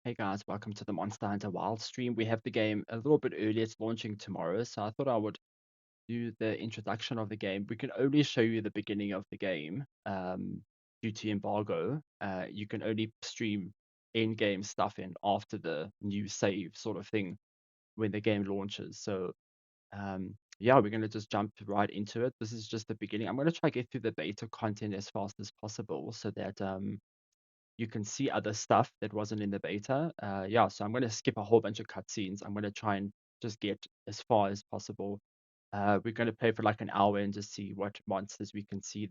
Hey guys, welcome to the Monster Hunter Wild stream. We have the game a little bit early. It's launching tomorrow, so I thought I would do the introduction of the game. We can only show you the beginning of the game due to embargo. You can only stream in-game stuff in after the new save sort of thing when the game launches. So yeah, we're gonna just jump right into it. This is just the beginning. I'm gonna try to get through the beta content as fast as possible so that you can see other stuff that wasn't in the beta. Yeah, so I'm going to skip a whole bunch of cutscenes. I'm going to try and just get as far as possible. We're going to play for like an hour and just see what monsters we can see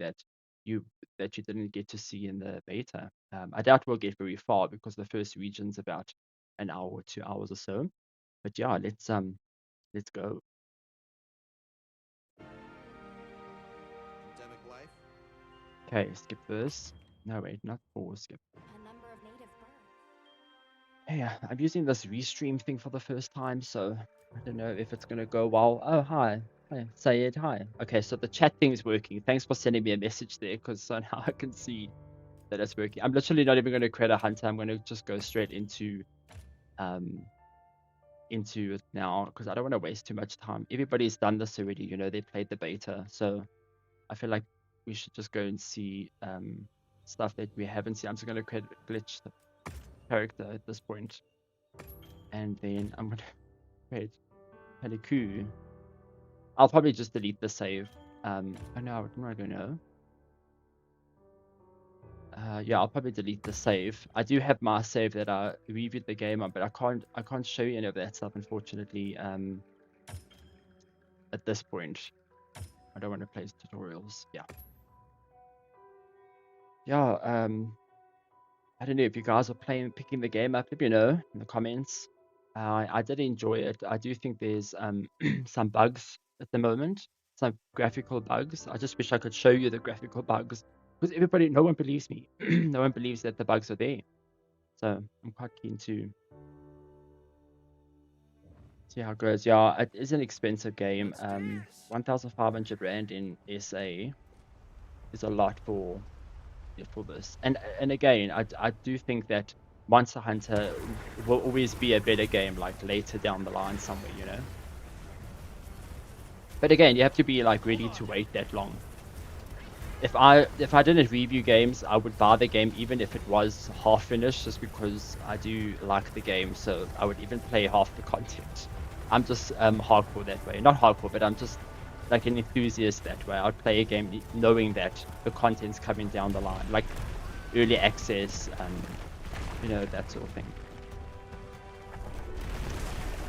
you that you didn't get to see in the beta. I doubt we'll get very far because the first region's about an hour or 2 hours or so. But yeah, let's go. Endemic life? Okay, skip this. No, wait, not pause, skip. A number of native birds. Hey, I'm using this restream thing for the first time, so I don't know if it's gonna go well. Oh, hi. Hi, Sayed, hi. Okay, so the chat thing is working. Thanks for sending me a message there, because so now I can see that it's working. I'm literally not even gonna create a hunter. I'm gonna just go straight um into it now, because I don't want to waste too much time. Everybody's done this already, they played the beta, so I feel like we should just go and see stuff that we haven't seen. I'm just gonna create a glitch character at this point. And then I'm gonna create Peliku. I'll probably just delete the save. Oh no, what am I gonna know? Yeah, I'll probably delete the save. I do have my save that I reviewed the game on, but I can't show you any of that stuff, unfortunately. At this point, I don't want to play tutorials. Yeah. Yeah. I don't know if you guys are picking the game up. Let me know in the comments. I did enjoy it. I do think there's some bugs at the moment, some graphical bugs. I just wish I could show you the graphical bugs because no one believes me. No one believes that the bugs are there. So I'm quite keen to see how it goes. Yeah, it is an expensive game. 1,500 Rand in SA is a lot for this. And again, I do think that Monster Hunter will always be a better game like later down the line somewhere. But again, you have to be like ready to wait that long. If I didn't review games, I would buy the game even if it was half finished, just because I do like the game. So I would even play half the content. I'm just hardcore that way. Not hardcore, but I'm just like an enthusiast that way. I'd play a game knowing that the content's coming down the line, like early access, that sort of thing.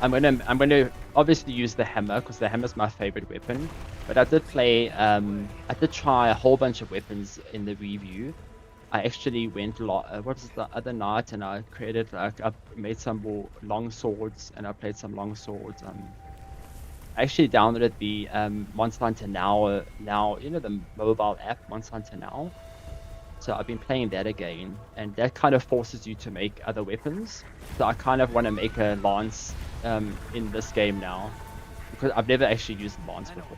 I'm gonna obviously use the hammer because the hammer's my favorite weapon. But I did try a whole bunch of weapons in the review. I actually went what was the other night, and I made some more long swords, and I played some long swords. I actually downloaded the Monster Hunter Now, the mobile app Monster Hunter Now. So I've been playing that again, and that kind of forces you to make other weapons. So I kind of want to make a lance in this game now, because I've never actually used a lance before.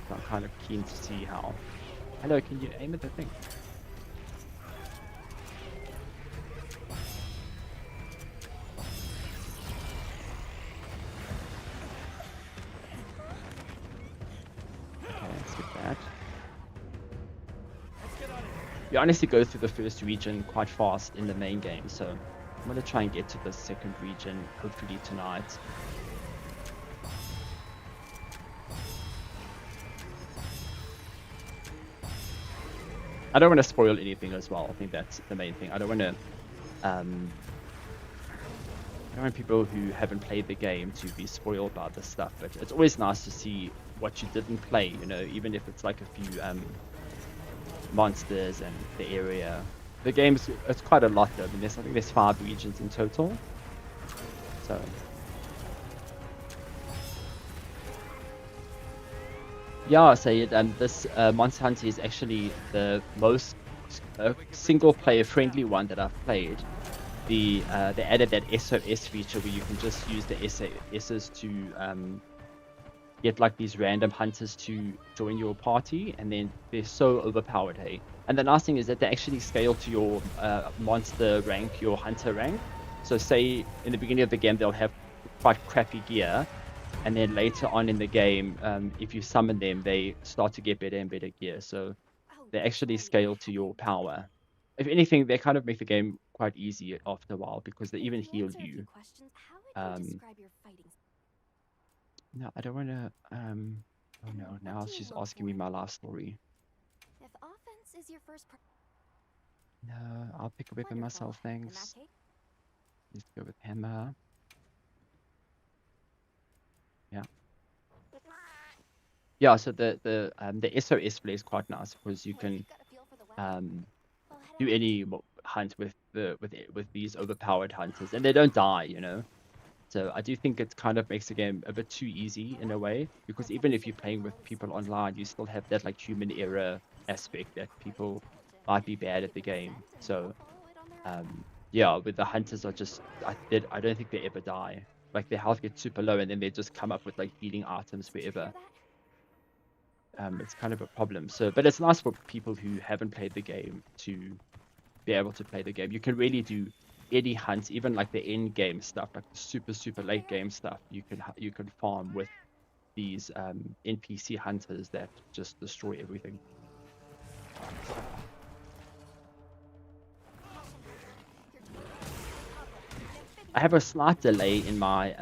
So I'm kind of keen to see how. Hello, can you aim at the thing? Okay, let's get that. You honestly go through the first region quite fast in the main game, so I'm gonna try and get to the second region hopefully tonight. I don't want to spoil anything as well. I think that's the main thing. I don't want people who haven't played the game to be spoiled by this stuff, but it's always nice to see what you didn't play, even if it's like a few monsters and the area. The game's it's quite a lot though. I think there's 5 regions in total. So yeah, Sayed, this Monster Hunter is actually the most single player friendly one that I've played. They added that SOS feature where you can just use the SOSs to get like these random hunters to join your party, and then they're so overpowered, hey. And the nice thing is that they actually scale to your monster rank, your hunter rank. So say in the beginning of the game, they'll have quite crappy gear. And then later on in the game, if you summon them, they start to get better and better gear. So Oh, they actually right. scale to Have your you noticed? power. If anything, they kind of make the game quite easy after a while because they If even you heal answer a few you. questions, how would you Um, describe your fighting? no, I don't want to. Oh And no, what now do you she's look asking for me in? my life story. If offense is your first No, I'll pick a weapon wonderful. myself, In that thanks. case, Let's go with hammer. Yeah. Yeah, so the SOS play is quite nice because you like can you've got a feel for the weapon. um Well, head do on over. any hunt with these overpowered hunters, and they don't die, you know. So I do think it kind of makes the game a bit too easy in a way, because Let's have a even if you're safe playing with quality people selection. online, you still have that like human error You seem aspect that quite people intelligent. might be bad at the Give them a game. scent and they'll So follow it on their own. yeah, with the hunters are just I don't think they ever die. Like their health gets super low and then they just come up with like healing items Did you hear wherever. that? It's kind of a problem. So, but it's nice for people who haven't played the game to be able to play the game. You can really do any hunts, even like the end game stuff, like the super Hey late there. game stuff. You can farm with these NPC hunters that just destroy everything. I have a slight delay in my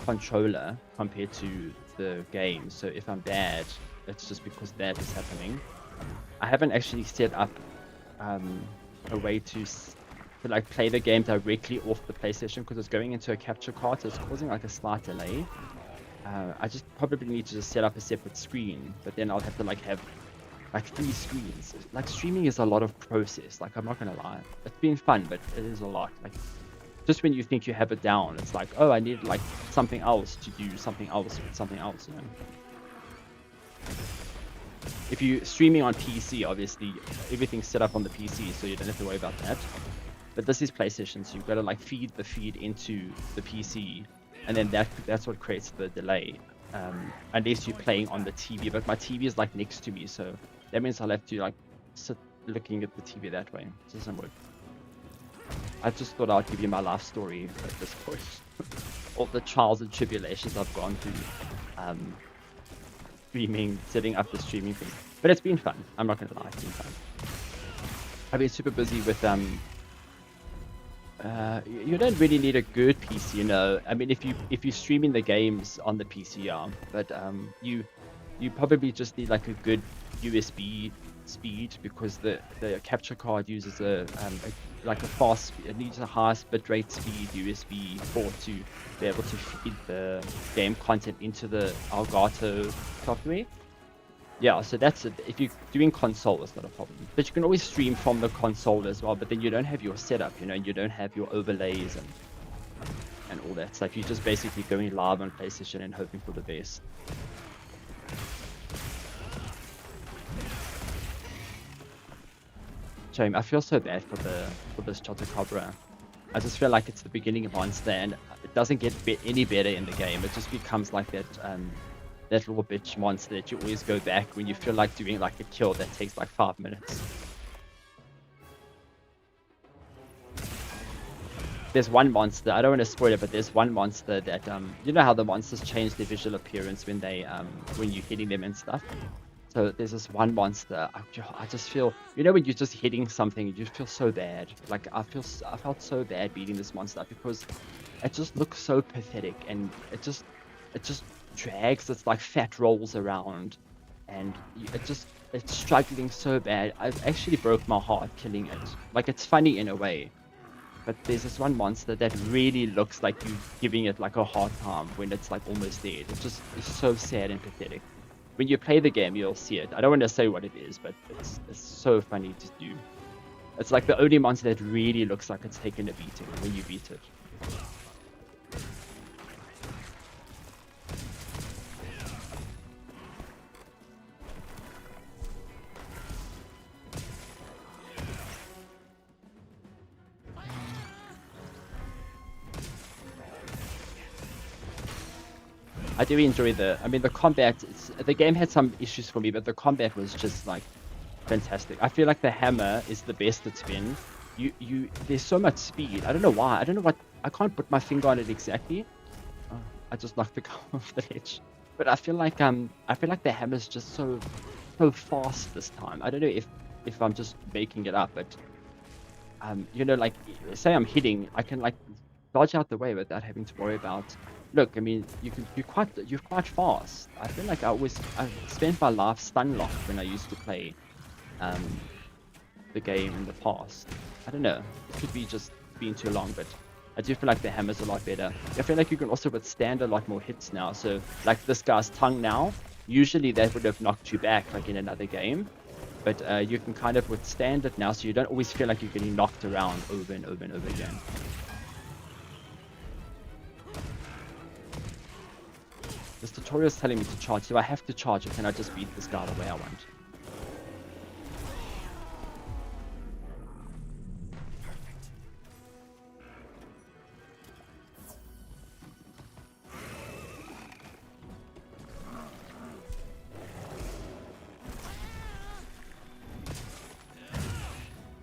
controller compared to the game. So if I'm bad, it's just because that is happening. I haven't actually set up a way to like play the game directly off the PlayStation because it's going into a capture card, so it's causing like a slight delay. I just probably need to just set up a separate screen, but then I'll have to like have like 3 screens. Like streaming is a lot of process. Like I'm not gonna lie, it's been fun, but it is a lot. Like just when you think you have it down, it's like, oh, I need like something else to do something else with something else. You know, if you streaming on PC, obviously everything's set up on the PC, so you don't have to worry about that. But this is PlayStation, so you've got to like feed the feed into the PC, and then that's what creates the delay. Unless you're playing on the TV, but my TV is like next to me, so that means I'll have to like sit looking at the TV that way. It doesn't work. I just thought I'd give you my life story at this point. All the trials and tribulations I've gone through, streaming, setting up the streaming thing. But it's been fun. I'm not gonna lie, it's been fun. I've been super busy with you don't really need a good PC, you know. I mean, if you're streaming the games on the PC, yeah, but you probably just need like a good USB speed because the capture card uses like a fast, it needs a highest bitrate speed USB port to be able to feed the game content into the Elgato software. Yeah, so that's it. If you're doing console, it's not a problem. But you can always stream from the console as well, but then you don't have your setup, you know, and you don't have your overlays and all that stuff. You're just basically going live on PlayStation and hoping for the best. Shame, I feel so bad for this Chotacabra. I just feel like it's the beginning of monster and it doesn't get any better in the game. It just becomes like that little bitch monster that you always go back when you feel like doing like a kill that takes like 5 minutes. There's one monster, I don't want to spoil it, but there's one monster that you know how the monsters change their visual appearance when they when you're hitting them and stuff. So there's this one monster. I just feel, you know, when you're just hitting something, you just feel so bad. Like I felt so bad beating this monster because it just looks so pathetic, and it just drags its like fat rolls around, and it's struggling so bad. I've actually broke my heart killing it. Like it's funny in a way, but there's this one monster that really looks like you giving it like a hard time when it's like almost dead. It just is so sad and pathetic. When you play the game, you'll see it. I don't want to say what it is, but it's so funny to do. It's like the only monster that really looks like it's taken a beating when you beat it. I do enjoy I mean, the combat, the game had some issues for me, but the combat was just like fantastic. I feel like the hammer is the best at spin. There's so much speed. I don't know why. I don't know what. I can't put my finger on it exactly. Oh, I just knocked the guy off the ledge. But I feel like the hammer's just so fast this time. I don't know if I'm just making it up, but you know, like say I'm hitting, I can like dodge out the way without having to worry about. Look, I mean, you're quite fast. I feel like I spent my life stun locked when I used to play um the game in the past. I don't know. It could be just being too long, but I do feel like the hammer's a lot better. I feel like you can also withstand a lot more hits now. So like this guy's tongue now, usually that would have knocked you back like in another game. But you can kind of withstand it now, so you don't always feel like you're getting knocked around over and over and over again. This tutorial is telling me to charge. Do I have to charge, or can I just beat this guy the way I want?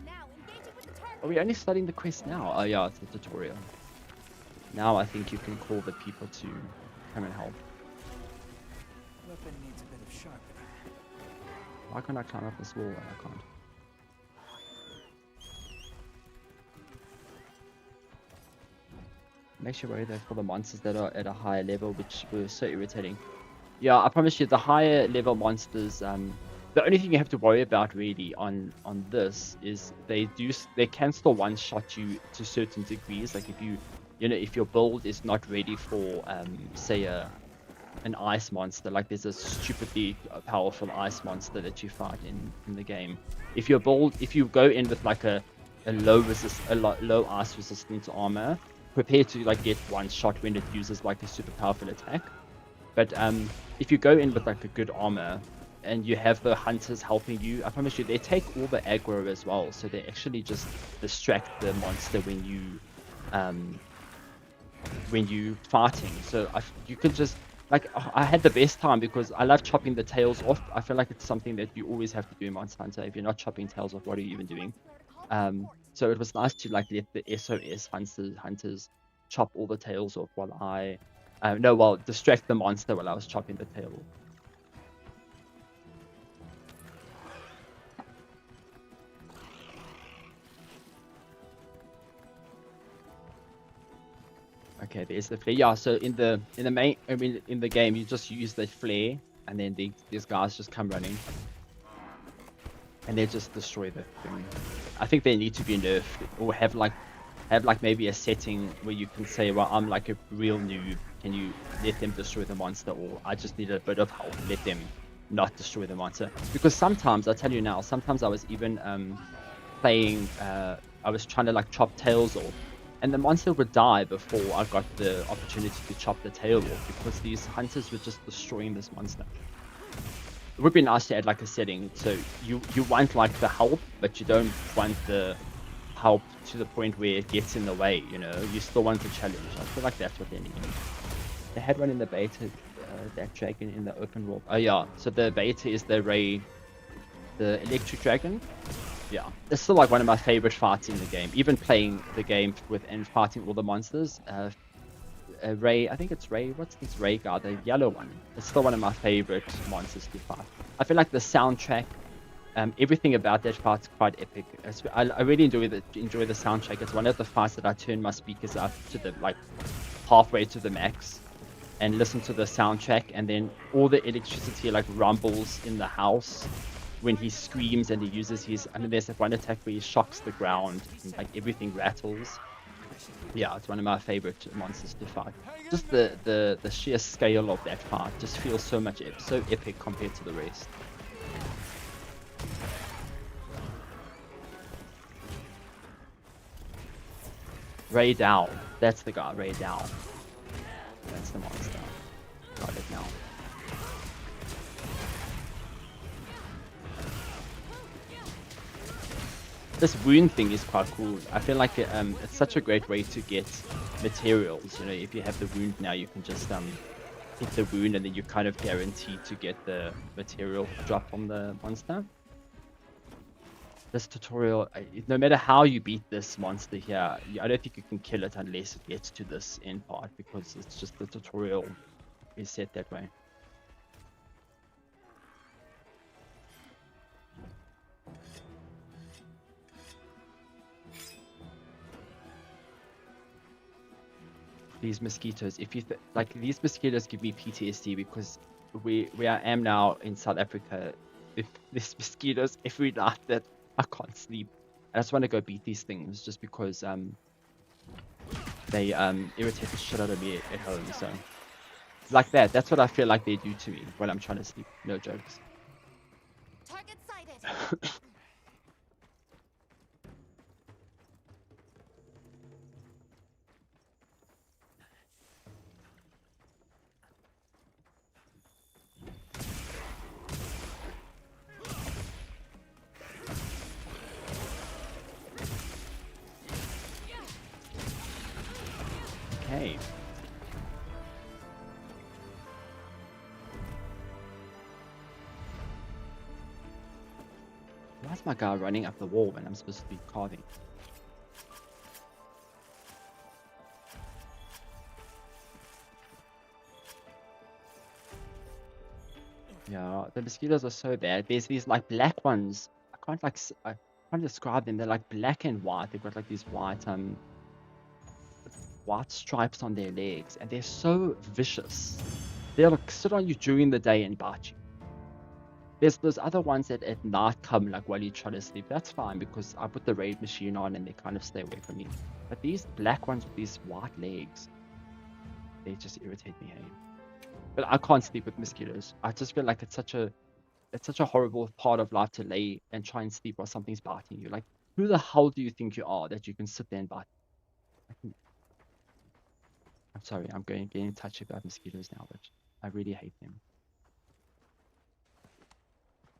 Now engaging with the target. Are we only starting the quest now? Oh yeah, it's the tutorial. Now I think you can call the people to come and help. Weapon needs a bit of sharpening. Why can't I climb up this wall? I can't. Makes you worry though for the monsters that are at a higher level, which were so irritating. Yeah, I promise you, the higher level monsters, the only thing you have to worry about really on this is they can still one shot you to certain degrees. Like if if your build is not ready for say an ice monster, like there's a stupidly powerful ice monster that you fight in the game. If you go in with like a low ice resistance armor, prepare to like get one shot when it uses like a super powerful attack. But if you go in with like a good armor and you have the hunters helping you, I promise you they take all the aggro as well, so they actually just distract the monster when you fighting. So you can just like I had the best time because I love chopping the tails off. I feel like it's something that you always have to do in Monster Hunter. If you're not chopping tails off, what are you even doing? So it was nice to like let the SOS hunters chop all the tails off while distract the monster while I was chopping the tail off. Okay, there's the flare. Yeah, so in the game, you just use the flare, and then these guys just come running, and they just destroy the thing. I think they need to be nerfed, or have like maybe a setting where you can say, well, I'm like a real noob. Can you let them destroy the monster, or I just need a bit of help. Let them not destroy the monster. Because sometimes, I tell you now, sometimes I was even playing. I was trying to like chop tails off. And the monster would die before I got the opportunity to chop the tail off because these hunters were just destroying this monster. It would be nice to add like a setting, so you want like the help, but you don't want the help to the point where it gets in the way, you know? You still want the challenge. I feel like that's what they need. They had one in the beta, that dragon in the open world. Oh yeah, so the beta is the electric dragon. Yeah, it's still like one of my favorite fights in the game. Even playing the game and fighting all the monsters. Ray, I think it's Ray. What's this Ray guy? The yellow one. It's still one of my favorite monsters to fight. I feel like the soundtrack, everything about that fight's quite epic. I really enjoy the soundtrack. It's one of the fights that I turn my speakers up to the like halfway to the max and listen to the soundtrack, and then all the electricity like rumbles in the house when he screams and he uses there's that one attack where he shocks the ground and like everything rattles. Yeah, it's one of my favorite monsters to fight. Just the sheer scale of that fight just feels so epic compared to the rest. Ray Dow, that's the guy, Ray Dow. That's the monster. Got it now. This wound thing is quite cool. I feel like it's such a great way to get materials. You know, if you have the wound now, you can just hit the wound, and then you're kind of guaranteed to get the material drop from the monster. this tutorial, no matter how you beat this monster here, I don't think you can kill it unless it gets to this end part, because it's just the tutorial is set that way. These mosquitoes, if you like, these mosquitoes give me PTSD, because where I am now in South Africa, these mosquitoes every night that I can't sleep. I just want to go beat these things just because they irritate the shit out of me at home. So like that, that's what I feel like they do to me when I'm trying to sleep. No jokes. Target sighted. Okay. Why's my guy running up the wall when I'm supposed to be carving? Yeah, the mosquitoes are so bad. There's these like black ones. I can't like I can't describe them. They're like black and white. They've got like these white stripes on their legs, and they're so vicious. They'll like sit on you during the day and bite you. There's those other ones that at night come like while you try to sleep. That's fine because I put the raid machine on and they kind of stay away from me. But these black ones with these white legs, they just irritate me. Hey? But I can't sleep with mosquitoes. I just feel like it's such a horrible part of life to lay and try and sleep while something's biting you. Like, who the hell do you think you are that you can sit there and bite? I'm sorry, I'm getting touchy about mosquitoes now, but I really hate them.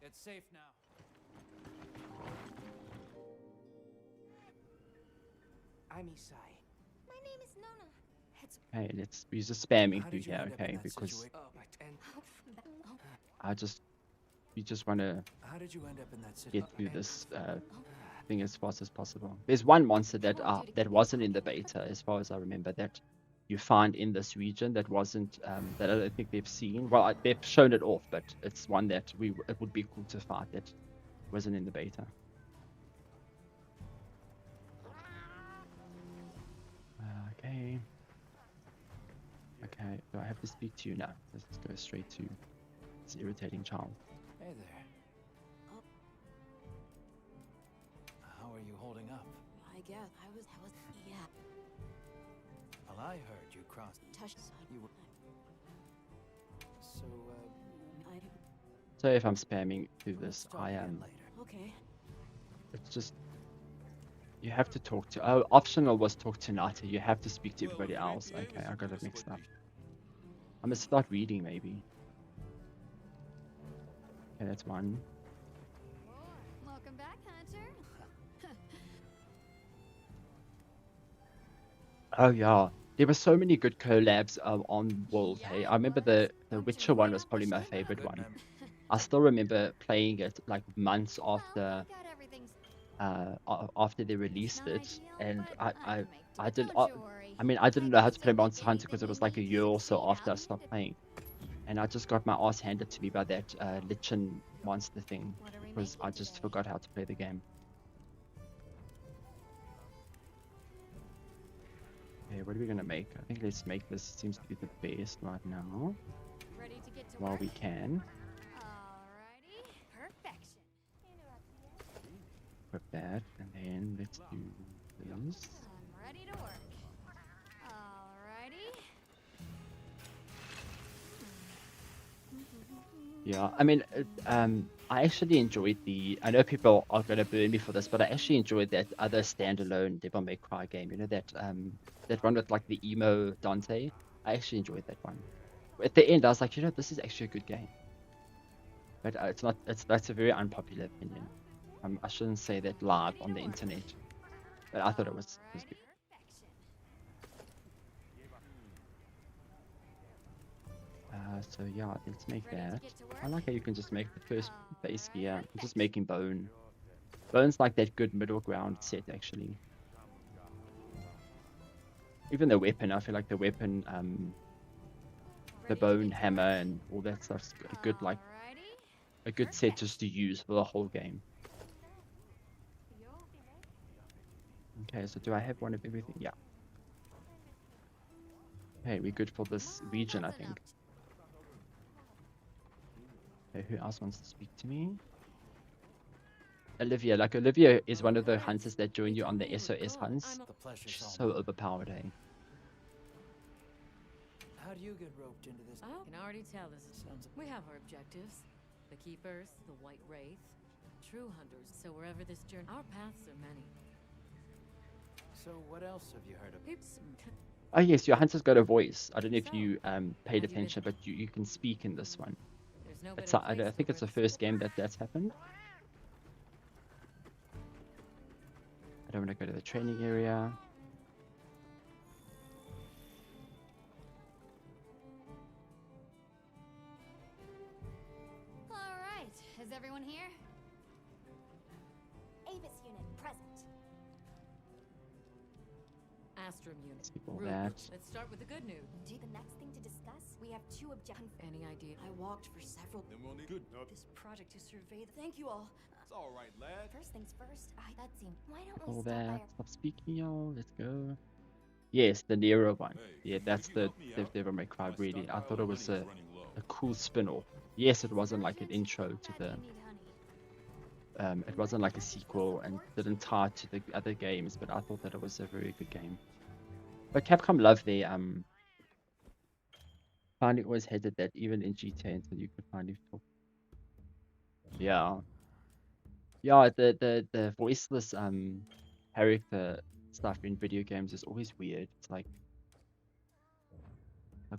It's safe now. I'm Isai. My name is Nona. It's Okay, we're just spamming How through did you here, end up okay? in that Because situation? And we just want to how did you end up in that get situation? through this thing as fast as possible. There's one monster that that wasn't in the beta, as far as I remember, that you find in this region that wasn't that I don't think they've seen. Well, they've shown it off, but it's one that it would be cool to fight that wasn't in the beta. Okay. Okay, do I have to speak to you now? Let's go straight to this irritating child. Hey there. How are you holding up? I guess I was, yeah. Well, I heard you crossed. Touch. You were. So, I, So if I'm spamming through let's this, talk I again am. later. okay. It's just you have to talk to. Oh, optional was talk to Nata. You have to speak to everybody else. Okay, I got it mixed up. I'm gonna start reading maybe. Okay, that's one. welcome back, Hunter. Oh yeah, there were so many good collabs on World. Hey, I remember the Witcher one was probably my favorite Good one. mem- I still remember playing it like months Well, after got everything's after they released not it, ideal, and but I can make do. I didn't. Don't you worry. I mean, I didn't know how to play Monster Hunter because it was like a year or so after I out stopped and playing, and I just got my ass handed to me by that Lichen monster thing What are we because I making just today? forgot how to play the game. Okay, what are we gonna make? I think let's make this. Seems to be the best right now Ready to get to while work? we can. Alrighty. Perfection. Equip that, and then let's do this. I'm ready to work. Alrighty. Yeah, I mean, I actually enjoyed I know people are gonna burn me for this, but I actually enjoyed that other standalone Devil May Cry game. You know that one with like the emo Dante. I actually enjoyed that one. At the end, I was like, this is actually a good game. But it's not. That's a very unpopular opinion. I shouldn't say that live on the internet, but I thought it was good. Perfection. So yeah, let's make Ready to that. get to I work? like how you can just make the first base gear. I'm just making bone. Bone's like that good middle ground set actually. Even the weapon, I feel like the weapon, the Ready to bone get to hammer work? and all that stuff's a good like Alrighty. a good set just to use for the whole game. Okay, so do I have one of everything? Yeah. Okay, we're good for this region, I That's enough. think. Okay, who else wants to speak to me? Olivia, like Olivia is one of the hunters that join you on the SOS hunts. The pleasure's She's all so mine. overpowered, eh? How do you get roped into this? I can already tell this is. Sounds We have our objectives. The Keepers, the White Wraith, True Hunters. So wherever this journey, our paths are many. so. What else have you heard of? Peeps. Oh yes, your hunter's got a voice. I don't know if So, you paid have you been- attention, but you can speak in this one. There's no It's better I place think than it's the where first game that that's happened. I don't want to go to the training area. Alright, is everyone here? Avis unit present. Astrum unit. Skip all Root. that. Let's start with the good news. Do the next thing to discuss? We have two objectives. Any idea? I walked for several. Then we'll need good enough. This project to survey. Thank you all. It's all right, lad. First things first. That seemed. Why don't we All start by that. Stop speaking, y'all. Let's go. Yes, the Nero one. Hey, Yeah, can that's you the help me out? Devil May Cry My really. I stockpile thought it of was honey a is running low. cool spin-off. Yes, it wasn't like an intro to Why do the you need honey? it wasn't like a sequel and didn't tie to the other games, but I thought that it was a very good game. But Capcom love their finally always hated that even in GTA until you could finally talk. Yeah. Yeah, the voiceless character stuff in video games is always weird. It's like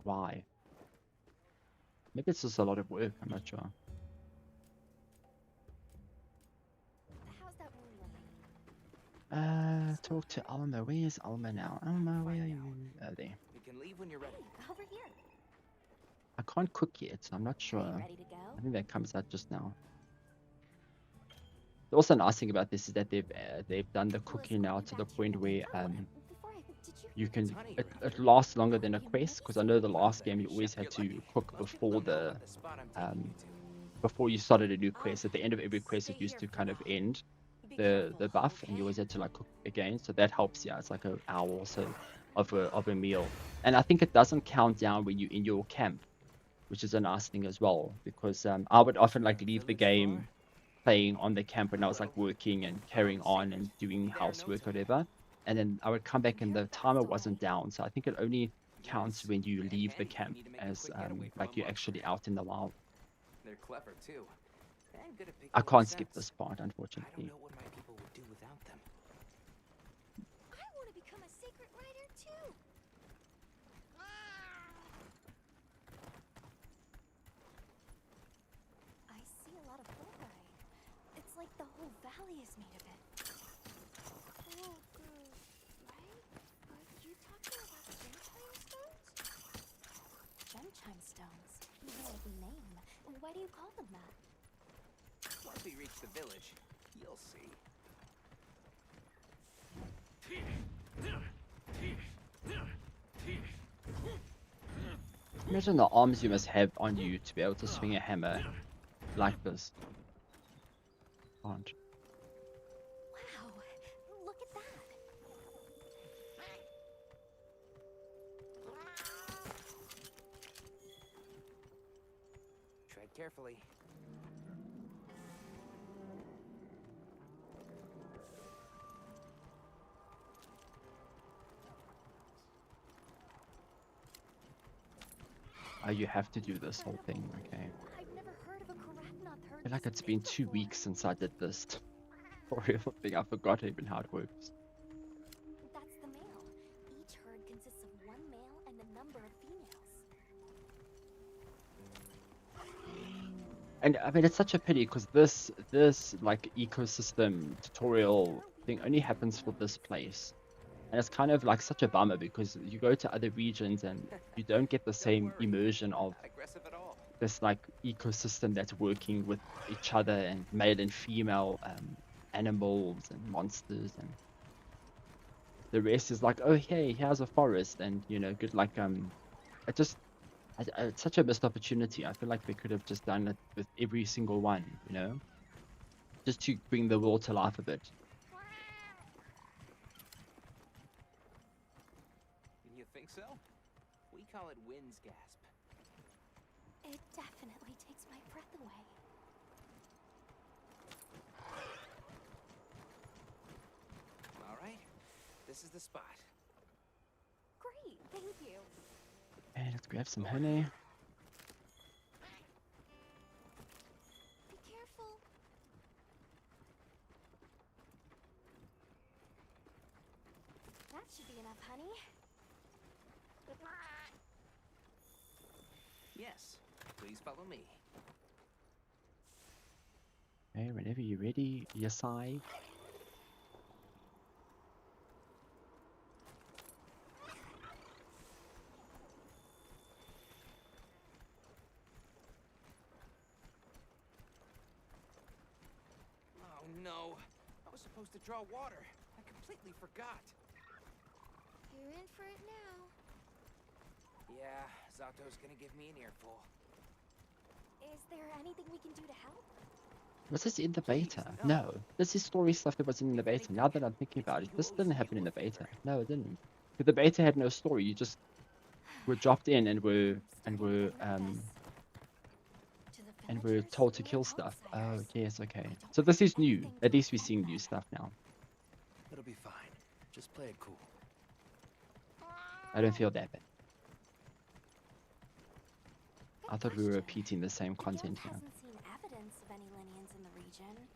why? Maybe it's just a lot of work, I'm not sure. how's that wound looking? Talk to Alma. Where is Alma now? Alma, where are you? Oh, there. You can leave when you're ready. Over here. I can't cook yet, so I'm not Are sure. you ready to go? I think that comes out just now. The also nice thing about this is that they've done the cooking now to the point where you can it lasts longer than a quest, because I know the last game you always had to cook before the before you started a new quest. At the end of every quest it used to kind of end the buff, and you always had to like cook again, so that helps. Yeah, it's like an hour or so of a meal, and I think it doesn't count down when you're in your camp, which is a nice thing as well, because I would often like leave the game playing on the camp when I was like working and carrying on and doing housework or whatever, and then I would come back and the timer wasn't down, so I think it only counts when you leave the camp as like you're actually out in the wild. They're clever too. And good at picking I up can't skip scents. this part, I don't unfortunately. know what my people would do without them. I want to become a secret writer too. I see a lot of fungi. It's like the whole valley is made of it. Oh, good. Right? Are you talking about gem stones? Gem stones. Lovely name. Why do you call them that? Once we reach the village, you'll see. Imagine the arms you must have on you to be able to swing a hammer like this. Can't. Wow. Look at that. Tread carefully. Oh, you have to do this whole thing, okay. I've never heard of a Karapnoth herd I feel like this it's been big 2 before. weeks since I did this horrible thing. I forgot even how it works. That's the male. Each herd consists of one male and a number of females. And I mean, it's such a pity because this like ecosystem tutorial thing only happens for this place. And it's kind of like such a bummer because you go to other regions and you don't get the same immersion of Not aggressive at all. this like ecosystem that's working with each other and male and female animals and monsters, and the rest is like, oh hey, here's a forest, and good luck. It just it's such a missed opportunity. I feel like they could have just done it with every single one, just to bring the world to life a bit. You think so? We call it wind's gasp. It definitely takes my breath away. All right, this is the spot. Great, thank you. Okay, let's grab some honey. Be careful. That should be enough, honey. Yes, please follow me. Okay, whenever you're ready, Yasai. Oh no, I was supposed to draw water. I completely forgot. You're in for it now. Yeah, Zato's gonna give me an earful. Is there anything we can do to help? Was this in the Please, beta? no. No. This is story stuff that wasn't in the If beta. Now anything, that I'm thinking it's about me it, who this owes didn't you happen in a the beta. favor. No, it didn't. But the beta had no story. You just were dropped in and were I'm starting to get nervous. To the and we're villagers told to and kill stuff. Oh, outsiders. yes, okay. I don't So this want is new. anything At to least we're upset seeing new them. stuff now. It'll be fine. Just play it cool. I don't feel that bad. Good I thought we were question. repeating the same The content guild here. hasn't seen evidence of any Linians in the region,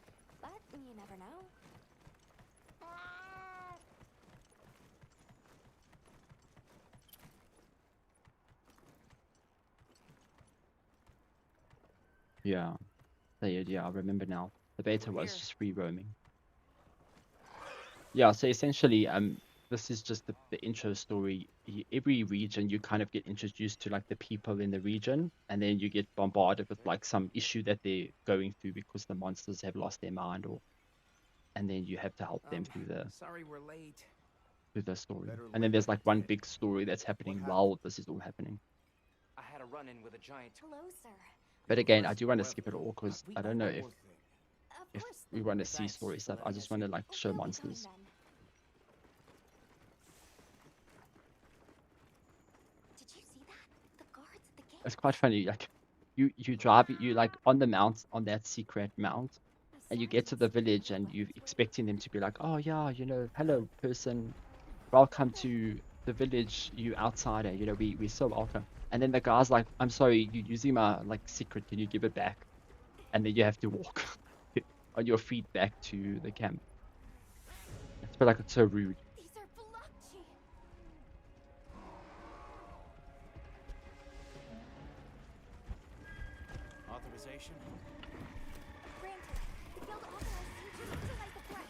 but you never know. Yeah. Yeah, I remember now. The beta We're was here. just free roaming. Yeah, so essentially, this is just the intro story. Every region, you kind of get introduced to like the people in the region, and then you get bombarded with like some issue that they're going through because the monsters have lost their mind, and then you have to help them Sorry we're late. through the story. Better And then late there's than like one dead. big story that's happening happened? while this is all happening. I had a run-in with a giant. Hello, sir. But You're again, I first do want to forever. skip it all because We I owe don't know one if more thing. Of if course. we want to see Thanks story for stuff. I letting just us want to in. like Oh, show we'll be going monsters. then. Did you see that? The guards at the gate. It's quite funny. Like you drive you like on the mount on that secret mount, and you get to the village and you're expecting them to be like, oh yeah, hello person, welcome to the village, you outsider, we're so welcome. And then the guy's like, I'm sorry, you're using my like secret, can you give it back? And then you have to walk on your feet back to the camp. I feel like it's so rude. These are Velocci. Authorization? Granted, the guild authorizes you just to light the threat.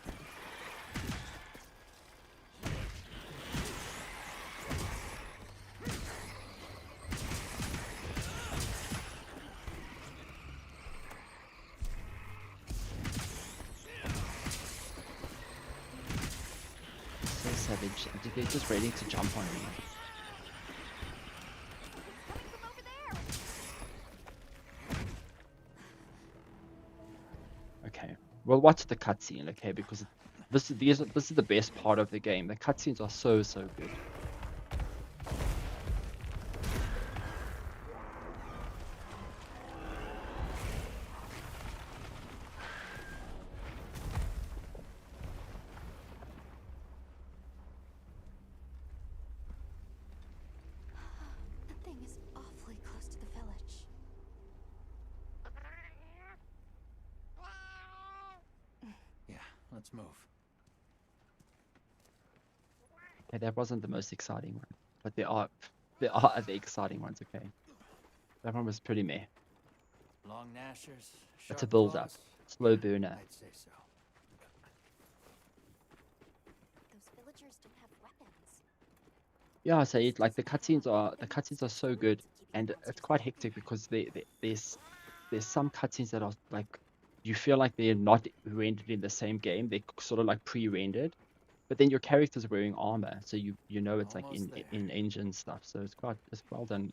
So savage. They're just ready to jump on me. Coming from over there. Okay. Well, watch the cutscene, okay? Because this is the best part of the game. The cutscenes are so good. The thing is awfully close to the village. Yeah, let's move. Okay, that wasn't the most exciting one, but there are other exciting ones. Okay, that one was pretty meh. Long gnashers, It's a sharp build up, claws? slow burner. I'd say so. Those villagers don't have weapons. Yeah, I say it like the cutscenes are so good, and it's quite hectic because there's some cutscenes that are like you feel like they're not rendered in the same game. They're sort of like pre-rendered, but then your character's wearing armor, so you know it's like Almost there. in engine stuff. So it's well done.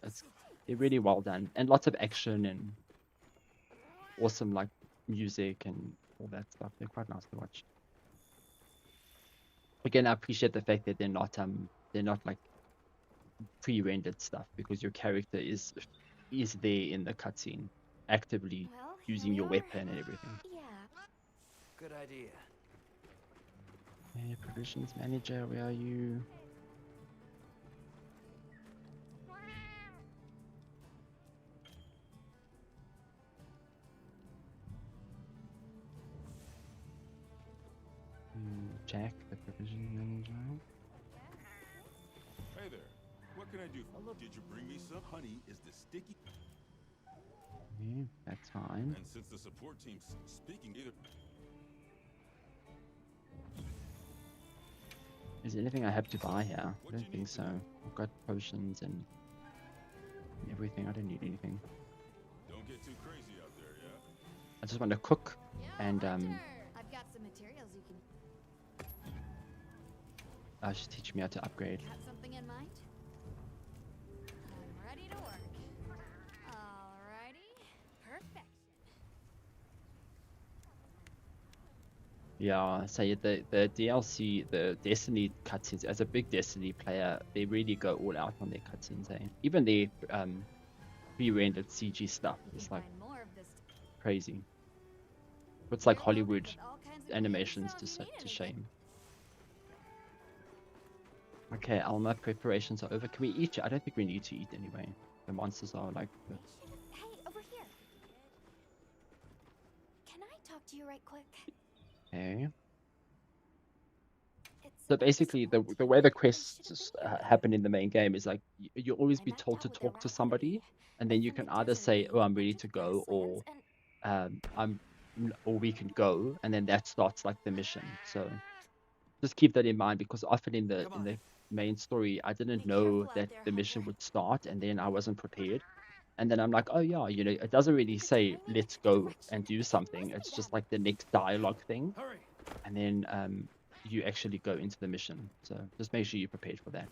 They're really well done, and lots of action and awesome like music and all that stuff. They're quite nice to watch. Again, I appreciate the fact that they're not like pre-rendered stuff, because your character is there in the cutscene, actively Well, here using we your are. weapon and everything. Yeah. Good idea. Hey, provisions manager, where are you? Jack, the provision manager. Hey there. What can I do? Did you bring me some? Honey is the sticky. Okay, that's fine. And since the support team's speaking either. Is there anything I have to buy here? I What don't you think need so. tonight? I've got potions and everything. I don't need anything. Don't get too crazy out there, yeah? I just want to cook and I've got some materials you can. she's teaching me how to upgrade. Got something in mind? I'm ready to work. Alrighty. Perfection. Yeah, so the DLC, the Destiny cutscenes, as a big Destiny player, they really go all out on their cutscenes, eh? Even the pre-rendered CG stuff We is can like find more of this. crazy. It's like We're loaded Hollywood with all kinds of animations goodies, so if you need to anything. shame. Okay, Alma, preparations are over. Can we eat? I don't think we need to eat anyway. The monsters are like... Hey, over here. Can I talk to you right quick? Okay. It's So about this basically, the one way the team. They quests should've been here. happen in the main game is like you'll always I be mapped told out to what their talk to route would somebody, be. and then It's you in can the either desert say, leading "Oh, I'm up ready to to the go," grasslands, and or we can go, and then that starts like the mission. So just keep that in mind, because often in Come on. the main story, I didn't Be know careful out that there, the mission Hunter. would start, and then I wasn't prepared. And then I'm like, oh yeah, it doesn't really They're say going in a let's different go direction. and do We can something. listen It's to just them. like the next dialogue thing, Hurry. and then you actually go into the mission. So just make sure you're prepared for that.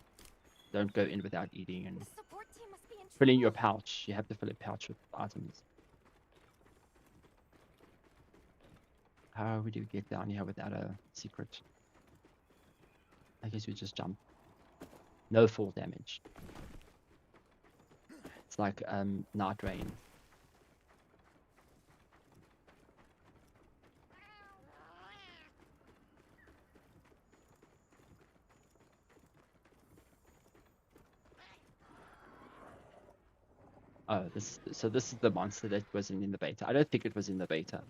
Don't go in without eating and The support team must be in filling your trouble. pouch. You have to fill a pouch with items. How would you get down here without a secret? I guess you just jump. No fall damage. It's like night rain. Oh, this is the monster that wasn't in the beta. I don't think it was in the beta.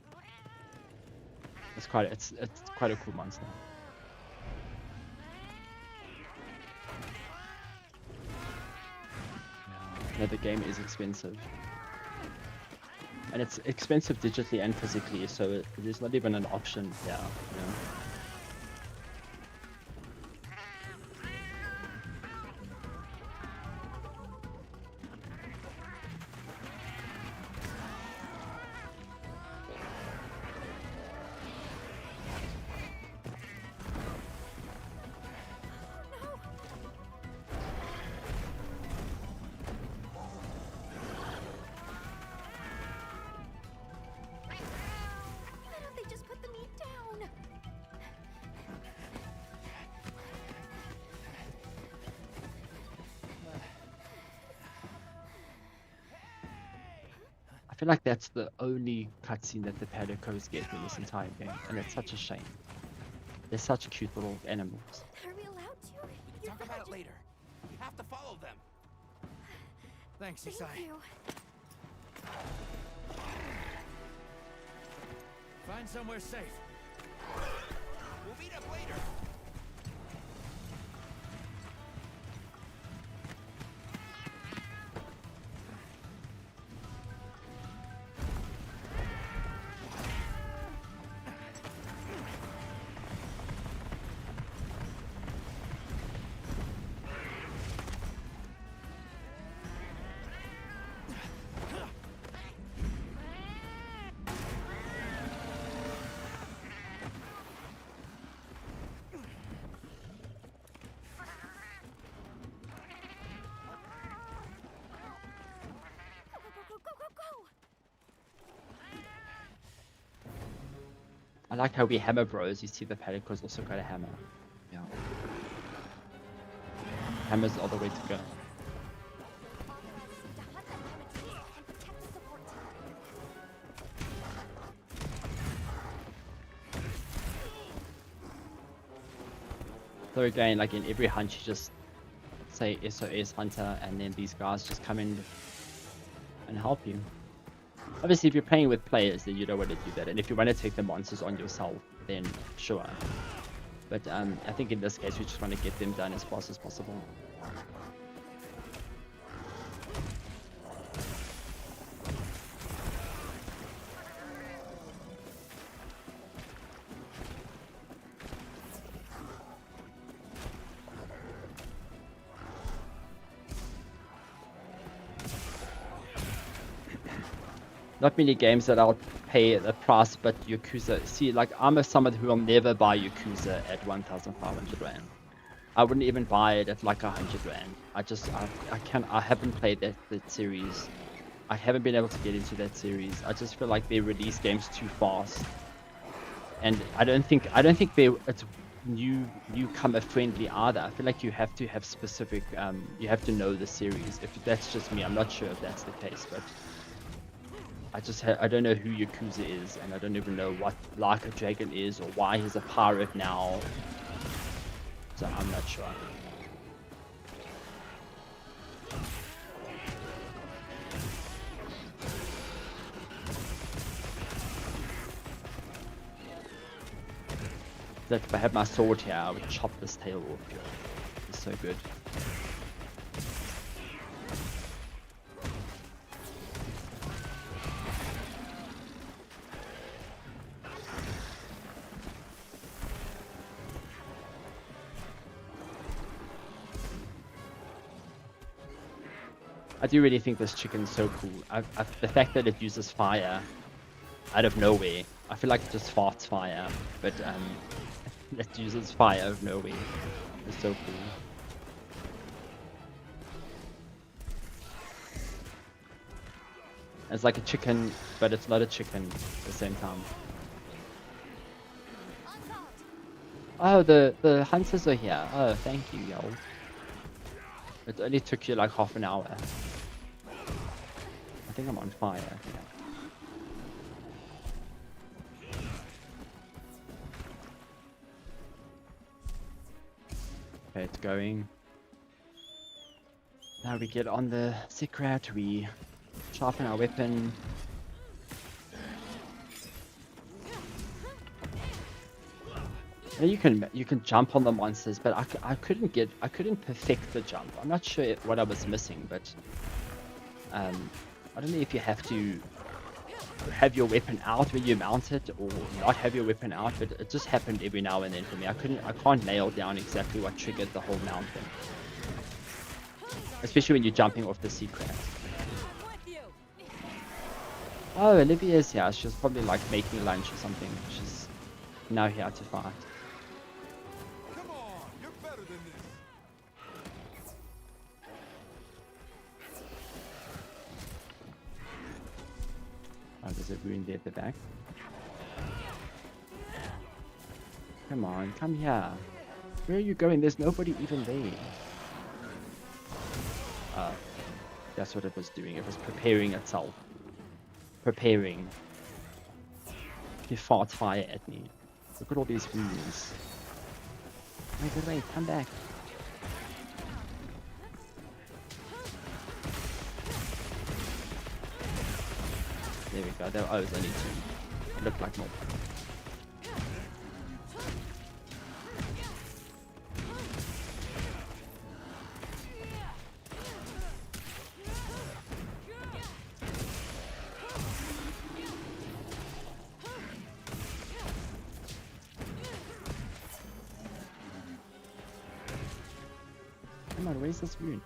It's quite a cool monster. Yeah, the game is expensive. And it's expensive digitally and physically, so there's not even an option here, you know. Why don't they just put the meat down? I feel like that's the only cutscene that the Palicos get in this entire game, and it's such a shame. They're such cute little animals. Are we allowed to? We can talk about it later. We have to follow them. Thanks, Thank Isai. you. Find somewhere safe. We'll meet up later. I like how we hammer bros. You see the Pelican's also got a hammer. Yeah. Hammers all the way to go. Authorizes you to hunt them down in trees and protect the support team. So again, like in every hunt, you just say SOS Hunter, and then these guys just come in and help you. Obviously, if you're playing with players, then you don't want to do that. And if you want to take the monsters on yourself, then sure. But I think in this case, we just want to get them done as fast as possible. Not many games that I'll pay the price, but Yakuza. See, like, I'm someone who will never buy Yakuza at 1,500 Rand. I wouldn't even buy it at like 100 Rand. I haven't played that series. I haven't been able to get into that series. I just feel like they release games too fast. And I don't think it's newcomer friendly either. I feel like you have to have specific, you have to know the series. If that's just me, I'm not sure if that's the case, but I don't know who Yakuza is, and I don't even know what Like a Dragon is, or why he's a pirate now. So I'm not sure. That if I had my sword here, I would chop this tail off. It's so good. I do really think this chicken's so cool. The fact that it uses fire out of nowhere. I feel like it just farts fire, but it uses fire out of nowhere. It's so cool. It's like a chicken, but it's not a chicken at the same time. Oh, the hunters are here. Oh, thank you, yo. It only took you like half an hour. I think I'm on fire. Yeah. Okay, it's going. Now we get on the secret, we sharpen our weapon. And you can jump on the monsters, but I couldn't perfect the jump. I'm not sure what I was missing, but I don't know if you have to have your weapon out when you mount it or not have your weapon out, but it just happened every now and then for me. I can't nail down exactly what triggered the whole mount thing. Especially when you're jumping off the secret. Oh, Olivia's here. She's probably like making lunch or something. She's now here to fight. Come on, you're better than this. Oh, there's a wound there at the back. Come on, come here. Where are you going? There's nobody even there. That's what it was doing. It was preparing itself. Preparing. He fought fire at me. Look at all these wounds. Wait, come back. There we go. There, oh, it's only two. It looked like more. Come on, where's this wound?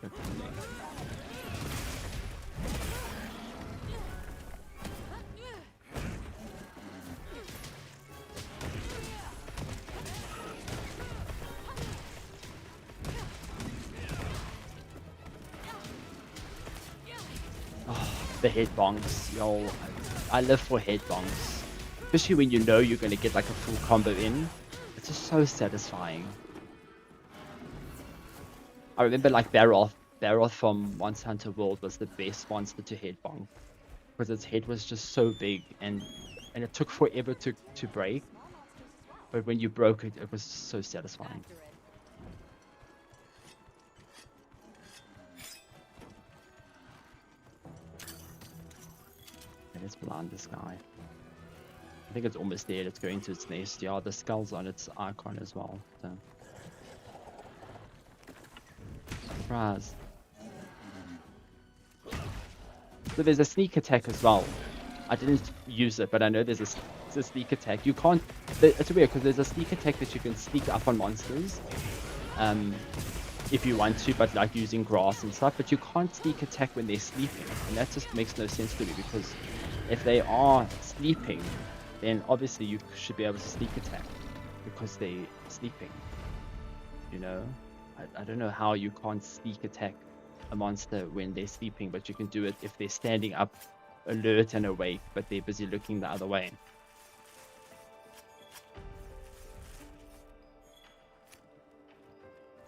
Oh, the head bonks, yo. I live for head bonks. especially when you know you're going to get like a full combo in. It's just so satisfying. I remember like Baroth from Monster Hunter World was the best monster to head bonk because its head was just so big and it took forever to break, but when you broke it, it was so satisfying. After it. And let's blind this guy. I think it's almost there. It's going to its nest. Yeah, the skull's on its icon as well. So. Surprise. So there's a sneak attack as well. I didn't use it, but I know there's a sneak attack. You can't. It's weird because there's a sneak attack that you can sneak up on monsters, if you want to, but like using grass and stuff. But you can't sneak attack when they're sleeping, and that just makes no sense to me because if they are sleeping, then obviously you should be able to sneak attack because they're sleeping. You know, I don't know how you can't sneak attack a monster when they're sleeping, but you can do it if they're standing up, alert and awake, but they're busy looking the other way.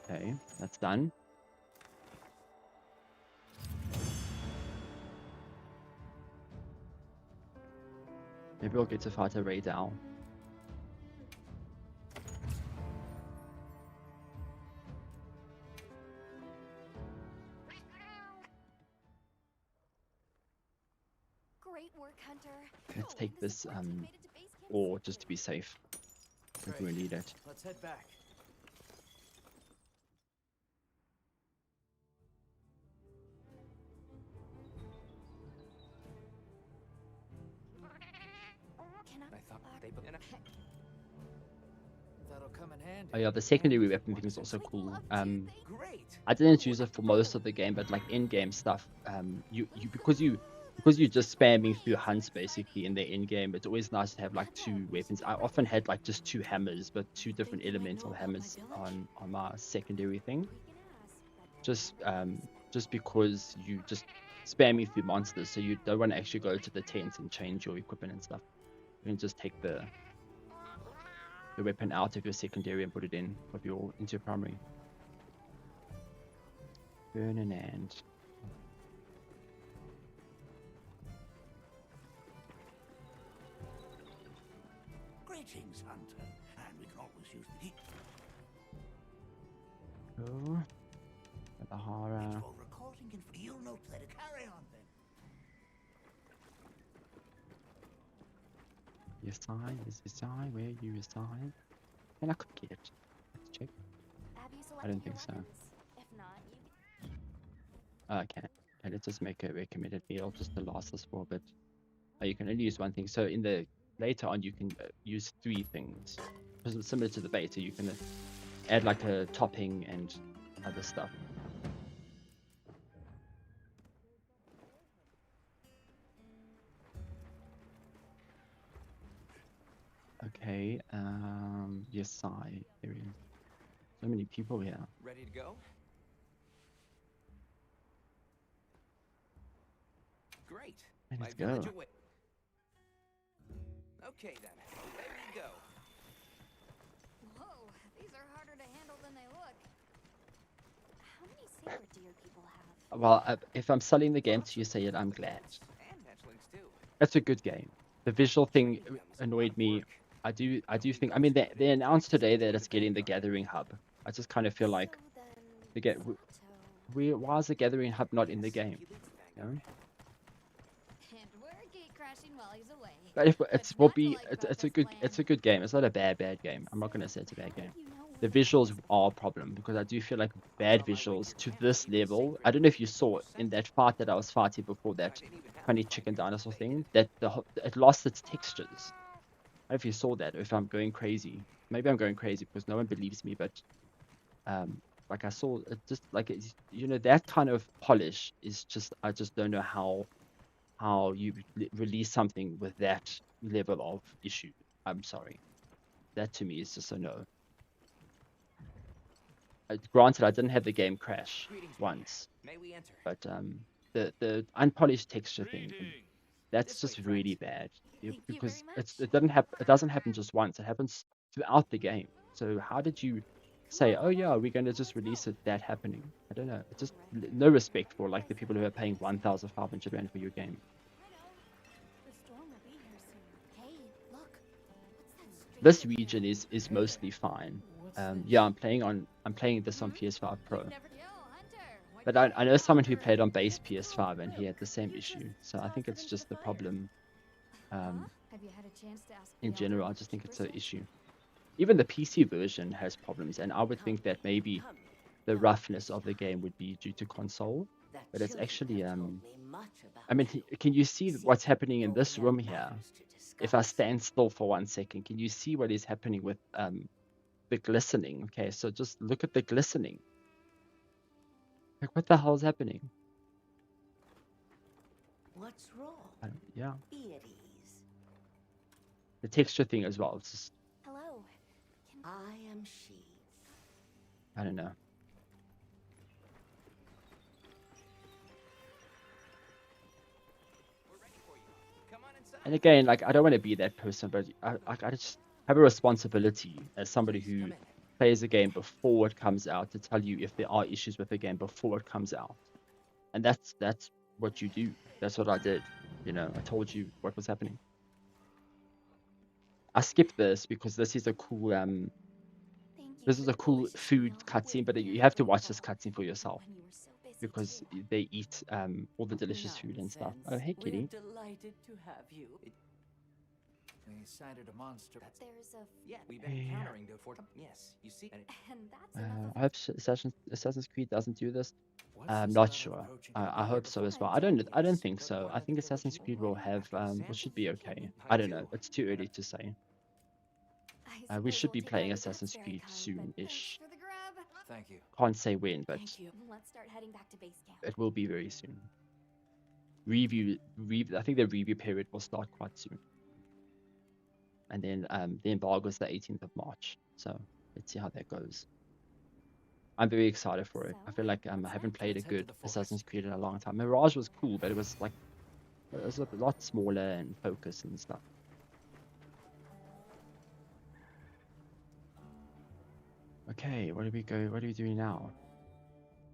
Okay, that's done. Maybe we'll get to fight a Raid Owl. Great work, Hunter. Let's Oh, take this supports have made it to base camp ore safely. just to be safe. I think we Great. need it. Let's head back. Can I thought they put in a... That'll come in handy. Oh yeah, the secondary weapon thing is also cool. Great. I didn't use it for most of the game, but like in-game stuff, because you're just spamming through hunts basically in the in-game, it's always nice to have like two weapons. I often had like just two hammers, but two different elemental hammers on my secondary thing. Just because you just spamming through monsters, so you don't want to actually go to the tent and change your equipment and stuff. You can just take the weapon out of your secondary and put it in of your into your primary. Burn and Greetings, Hunter. And we can always use the heat go. The horror. for recording and you'll know where to carry on then. Yes, I. Where you reside? And I could get it. Let's check. Have you I don't selected your think so. weapons? If not, you Okay. Okay, let's just make a recommended meal just to last us for a bit. You can only use one thing. So in the later on, you can use 3 things. Similar to the beta, you can add like a topping and other stuff. Okay. Yes, there is so many people here. Ready to go? Great. Let's My village go. away. Okay then. There you go. Whoa, these are harder to handle than they look. How many sacred deer people have? Well, if I'm selling the game to you, say it, I'm glad. And hatchlings too. It's a good game. The visual thing annoyed me. I do think. I mean, they announced today that it's getting the Gathering Hub. I just kind of feel like So then, why is the Gathering Hub not in the game? You know? And we're gate crashing while he's away. But if What's will not to be, like it's a about good, this it's a plan? good game. It's not a bad game. I'm not gonna say it's a bad game. you know The visuals are a problem because I do feel like bad visuals to this level. I don't know if you saw in that fight that I was fighting before that funny chicken dinosaur thing that it lost its textures. I don't know if you saw that or if I'm going crazy. Maybe I'm going crazy because no one believes me, but like I saw it just like it's, you know, that kind of polish is just, I just don't know how you release something with that level of issue. I'm sorry. That to me is just a no. Granted, I didn't have the game crash Greetings, once, May we enter? but the unpolished texture thing That's This way, just really friends. bad. Thank you Because very it's much. it doesn't happen just once. It happens throughout the game. So how did you say, oh yeah, we're going to just release it that happening? I don't know. It's just no respect for like the people who are paying 1,500 rand for your game. The storm will be here soon. Hey, look. What's that This strange region sound? is mostly fine. What's this? Yeah, I'm playing this on PS5 Pro. Yo, Hunter. But I know someone who played on base PS5 and he had the same issue. So I think it's just the problem Have you had a chance to ask in the elder general. I what just the think it's keepers an say? issue. Even the PC version has problems, and I would think that maybe the roughness of the game would be due to console. But it's actually I mean, can you see what's happening in this room here? If I stand still for 1 second, can you see what is happening with the glistening? Okay, so just look at the glistening. Like, what the hell is happening? What's wrong? Yeah, Be at ease. the texture thing as well. It's just, Hello. I am she. I don't know. We're ready for you. Come on inside. And again, like, I don't want to be that person, but I just have a responsibility as somebody who plays a game before it comes out to tell you if there are issues with the game before it comes out. And that's what you do. That's what I did. You know, I told you what was happening. I skipped this because this is a cool Thank you this for is the a cool delicious food meal. cutscene, but We're you very have to watch this grateful. cutscene for yourself When you were so busy because too. they eat all the delicious food and stuff. Oh, hey, We're kitty. delighted to have you. We sighted a monster. But there's a Yeah, we've been Hey. encountering the fort. Yes, you see. And and that's enough of I hope Assassin's Creed doesn't do this. what's I'm this not about sure. approaching I the hope so before? as well. I don't I don't Yes, think but so. why I not think the village Assassin's people? Creed will have After it should example? be okay. I I don't know. do. It's too And early to say. I We suppose should we'll be take playing our regrets Assassin's very Creed kind, but soon-ish. For the grub. Thank you. Can't say when, but Thank you. Let's start heading back to base camp. it will be very soon. I think the review period will start quite soon. And then the embargo is the 18th of March. So let's see how that goes. I'm very excited for it. I So, feel like I what's haven't next? played a Let's head to good the forest. Assassin's Creed in a long time. Mirage was cool, but it was a lot smaller and focused and stuff. Okay, where do we go? What do we do now?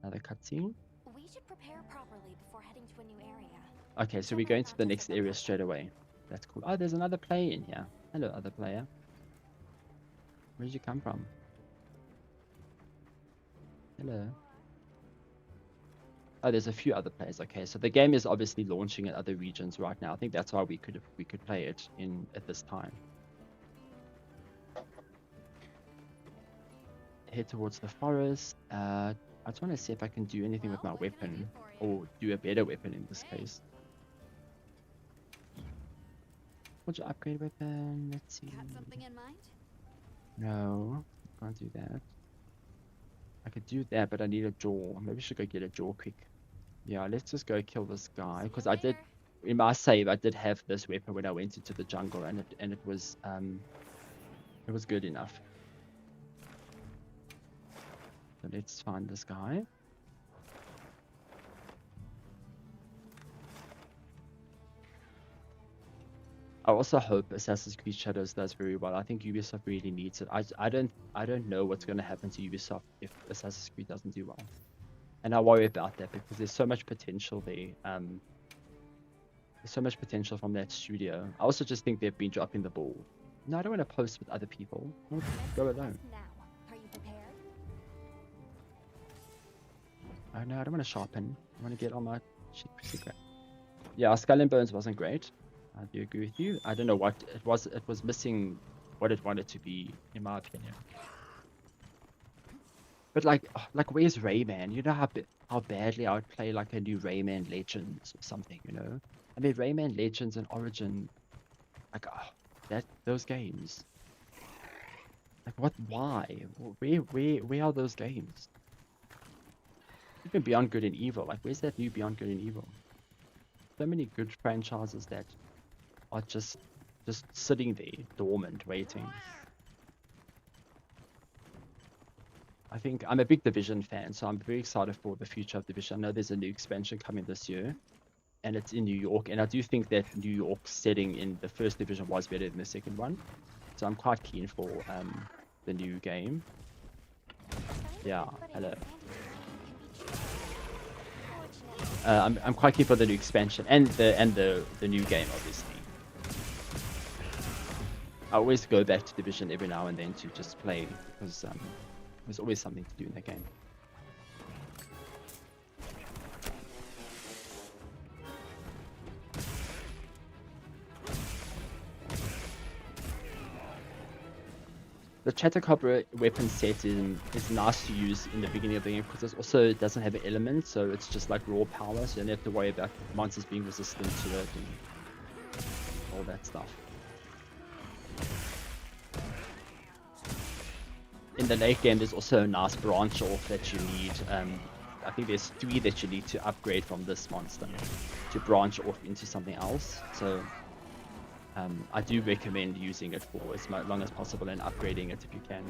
Another cutscene? We should prepare properly before heading to a new area. Okay, so Don't we worry go into about the this next at the area moment. straight away. That's cool. Oh, there's another player in here. Hello, other player. Where did you come from? Hello. Oh, there's a few other players. Okay, so the game is obviously launching in other regions right now. I think that's why we could play it at this time. Head towards the forest. I just want to see if I can do anything with my Well, what can I do weapon, for you? or do a better weapon in this Hey. case. What's your upgrade weapon? Let's see. Got something in mind? No, can't do that. I could do that, but I need a jaw. Maybe I should go get a jaw quick. Yeah, let's just go kill this guy, See you because I did, later. in my save, I did have this weapon when I went into the jungle, and it was good enough. So let's find this guy. I also hope Assassin's Creed Shadows does very well. I think Ubisoft really needs it. I don't know what's going to happen to Ubisoft if Assassin's Creed doesn't do well, and I worry about that because there's so much potential there. There's so much potential from that studio. I also just think they've been dropping the ball. No, I don't want to post with other people. I want to go alone. Now, are you prepared? Oh no, I don't want to sharpen. I want to get all my shit secret. Yeah, Skull and Bones wasn't great. I do agree with you. I don't know what it was. It was missing what it wanted to be, in my opinion. But like where's Rayman? You know how badly I would play like a new Rayman Legends or something. You know, I mean Rayman Legends and Origin, like those games. Like what? Why? Where are those games? Even Beyond Good and Evil. Like where's that new Beyond Good and Evil? So many good franchises that are just sitting there dormant waiting. I think I'm a big Division fan, so I'm very excited for the future of Division. I know there's a new expansion coming this year, and it's in New York, and I do think that New York setting in the first division was better than the second one, so I'm quite keen for the new game. Yeah, hello. I'm quite keen for the new expansion and the new game, obviously. I always go back to Division every now and then to just play because there's always something to do in that game. The Chattercopper weapon set is nice to use in the beginning of the game because it also doesn't have elements, so it's just like raw power, so you don't have to worry about monsters being resistant to it and all that stuff. In the late game, there's also a nice branch off that you need. I think there's 3 that you need to upgrade from this monster to branch off into something else. So I do recommend using it for as long as possible and upgrading it if you can.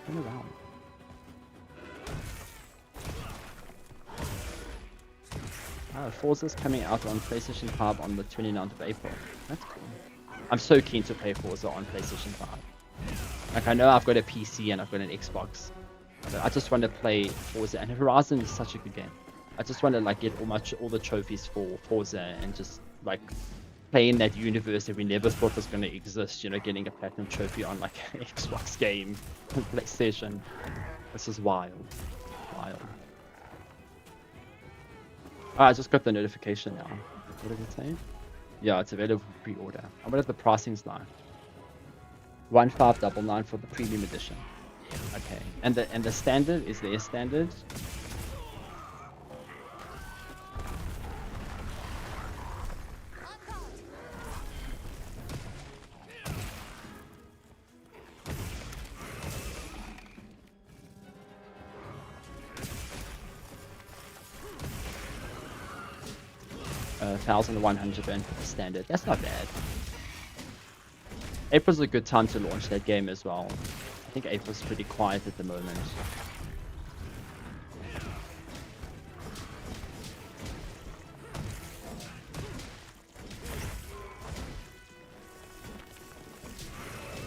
Turn around. Forza's coming out on PlayStation 5 on the 29th of April. That's cool. I'm so keen to play Forza on PlayStation 5. Like, I know I've got a PC and I've got an Xbox, but I just want to play Forza, and Horizon is such a good game. I just want to like get all the trophies for Forza and just like play in that universe that we never thought was going to exist, you know, getting a platinum trophy on like an Xbox game on PlayStation. This is wild. Wild. Oh, I just got the notification now. What did it say? Yeah, it's available for pre-order. I wonder if the pricing's like 1599 for the premium edition. Okay, and the standard is their standard. $1,100 for the standard. That's not bad. April's a good time to launch that game as well. I think April's pretty quiet at the moment.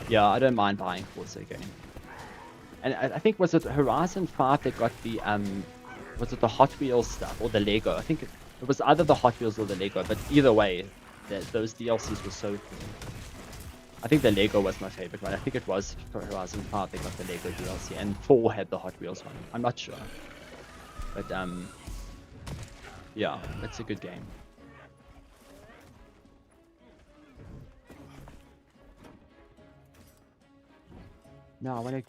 Yeah, I don't mind buying Forza again. And I think, was it Horizon 5 that got the was it the Hot Wheels stuff or the Lego? I think it was either the Hot Wheels or the Lego, but either way, those DLCs were so cool. I think the Lego was my favorite one. I think it was for Horizon 5 they got the Lego DLC, and 4 had the Hot Wheels one. I'm not sure. But yeah, it's a good game. No, I want to...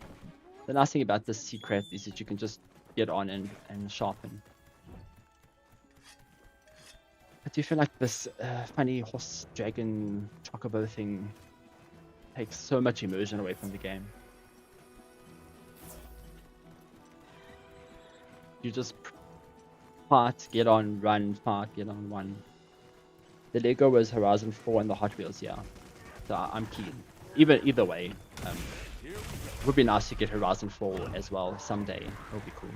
The nice thing about this secret is that you can just get on and sharpen. I do feel like this funny horse dragon chocobo thing takes so much immersion away from the game. You just fight, get on, run, fight, get on, run. The Lego was Horizon 4 and the Hot Wheels, yeah. So I'm keen. Either way, it would be nice to get Horizon 4 as well someday. That would be cool.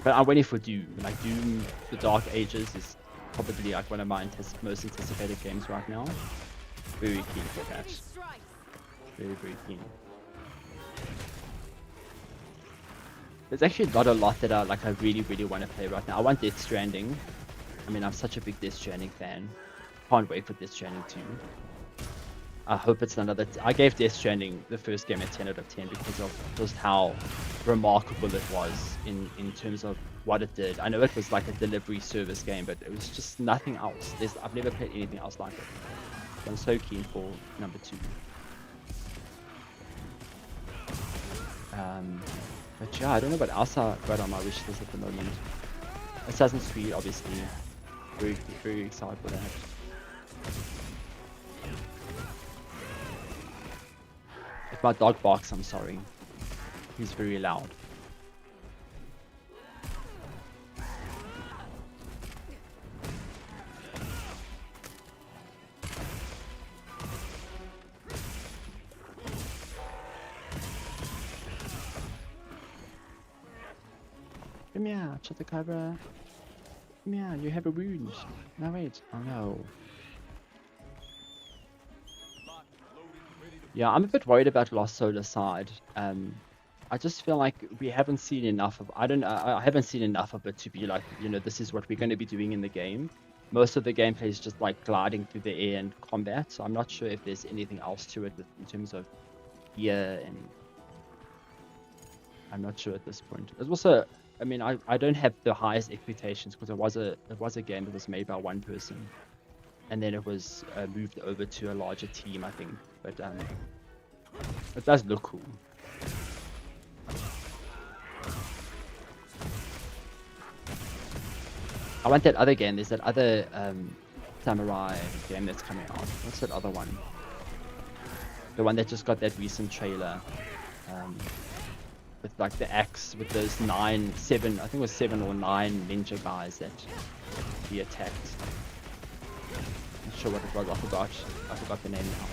But I'm waiting for Doom. Like Doom, The Dark Ages is probably like one of my most anticipated games right now. Very keen for that. Very, very keen. There's actually not a lot that I really, really want to play right now. I want Death Stranding. I mean, I'm such a big Death Stranding fan. Can't wait for Death Stranding 2. I hope it's another... I gave Death Stranding the first game a 10 out of 10 because of just how remarkable it was in terms of what it did. I know it was like a delivery service game, but it was just nothing else. I've never played anything else like it. So I'm so keen for number 2. But yeah, I don't know what else I got on my wish list at the moment. Assassin's Creed, obviously. Very, very excited for that. If my dog barks, I'm sorry. He's very loud. Come here, Chotacabra. Come here, you have a wound. No, wait. Oh no. Yeah, I'm a bit worried about Lost Solar Side. I just feel like we haven't seen enough of. I haven't seen enough of it to be like, this is what we're going to be doing in the game. Most of the gameplay is just like gliding through the air and combat. So I'm not sure if there's anything else to it in terms of gear, and I'm not sure at this point. There's also, I mean, I don't have the highest expectations because it was a game that was made by one person, and then it was moved over to a larger team, I think. But it does look cool. I want that other game. There's that other samurai game that's coming out. What's that other one? The one that just got that recent trailer. With like the axe, with those 7, I think it was 7 or 9 ninja guys that he attacked. Not sure what it was. I forgot the name now.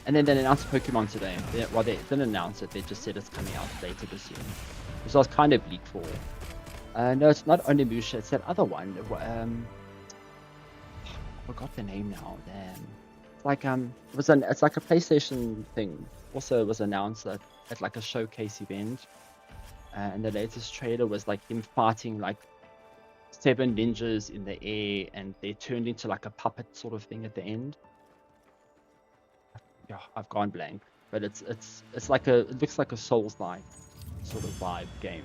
And then they announced Pokemon today. Well, they didn't announce it. They just said it's coming out later this year, which I was kind of bleak for. No, it's not Onimusha. It's that other one. I forgot the name now. Damn. It's like it's like a PlayStation thing. Also, it was announced at like a showcase event, and the latest trailer was like him fighting like 7 ninjas in the air, and they turned into like a puppet sort of thing at the end. Yeah, I've gone blank, but it looks like a Souls-like sort of vibe game.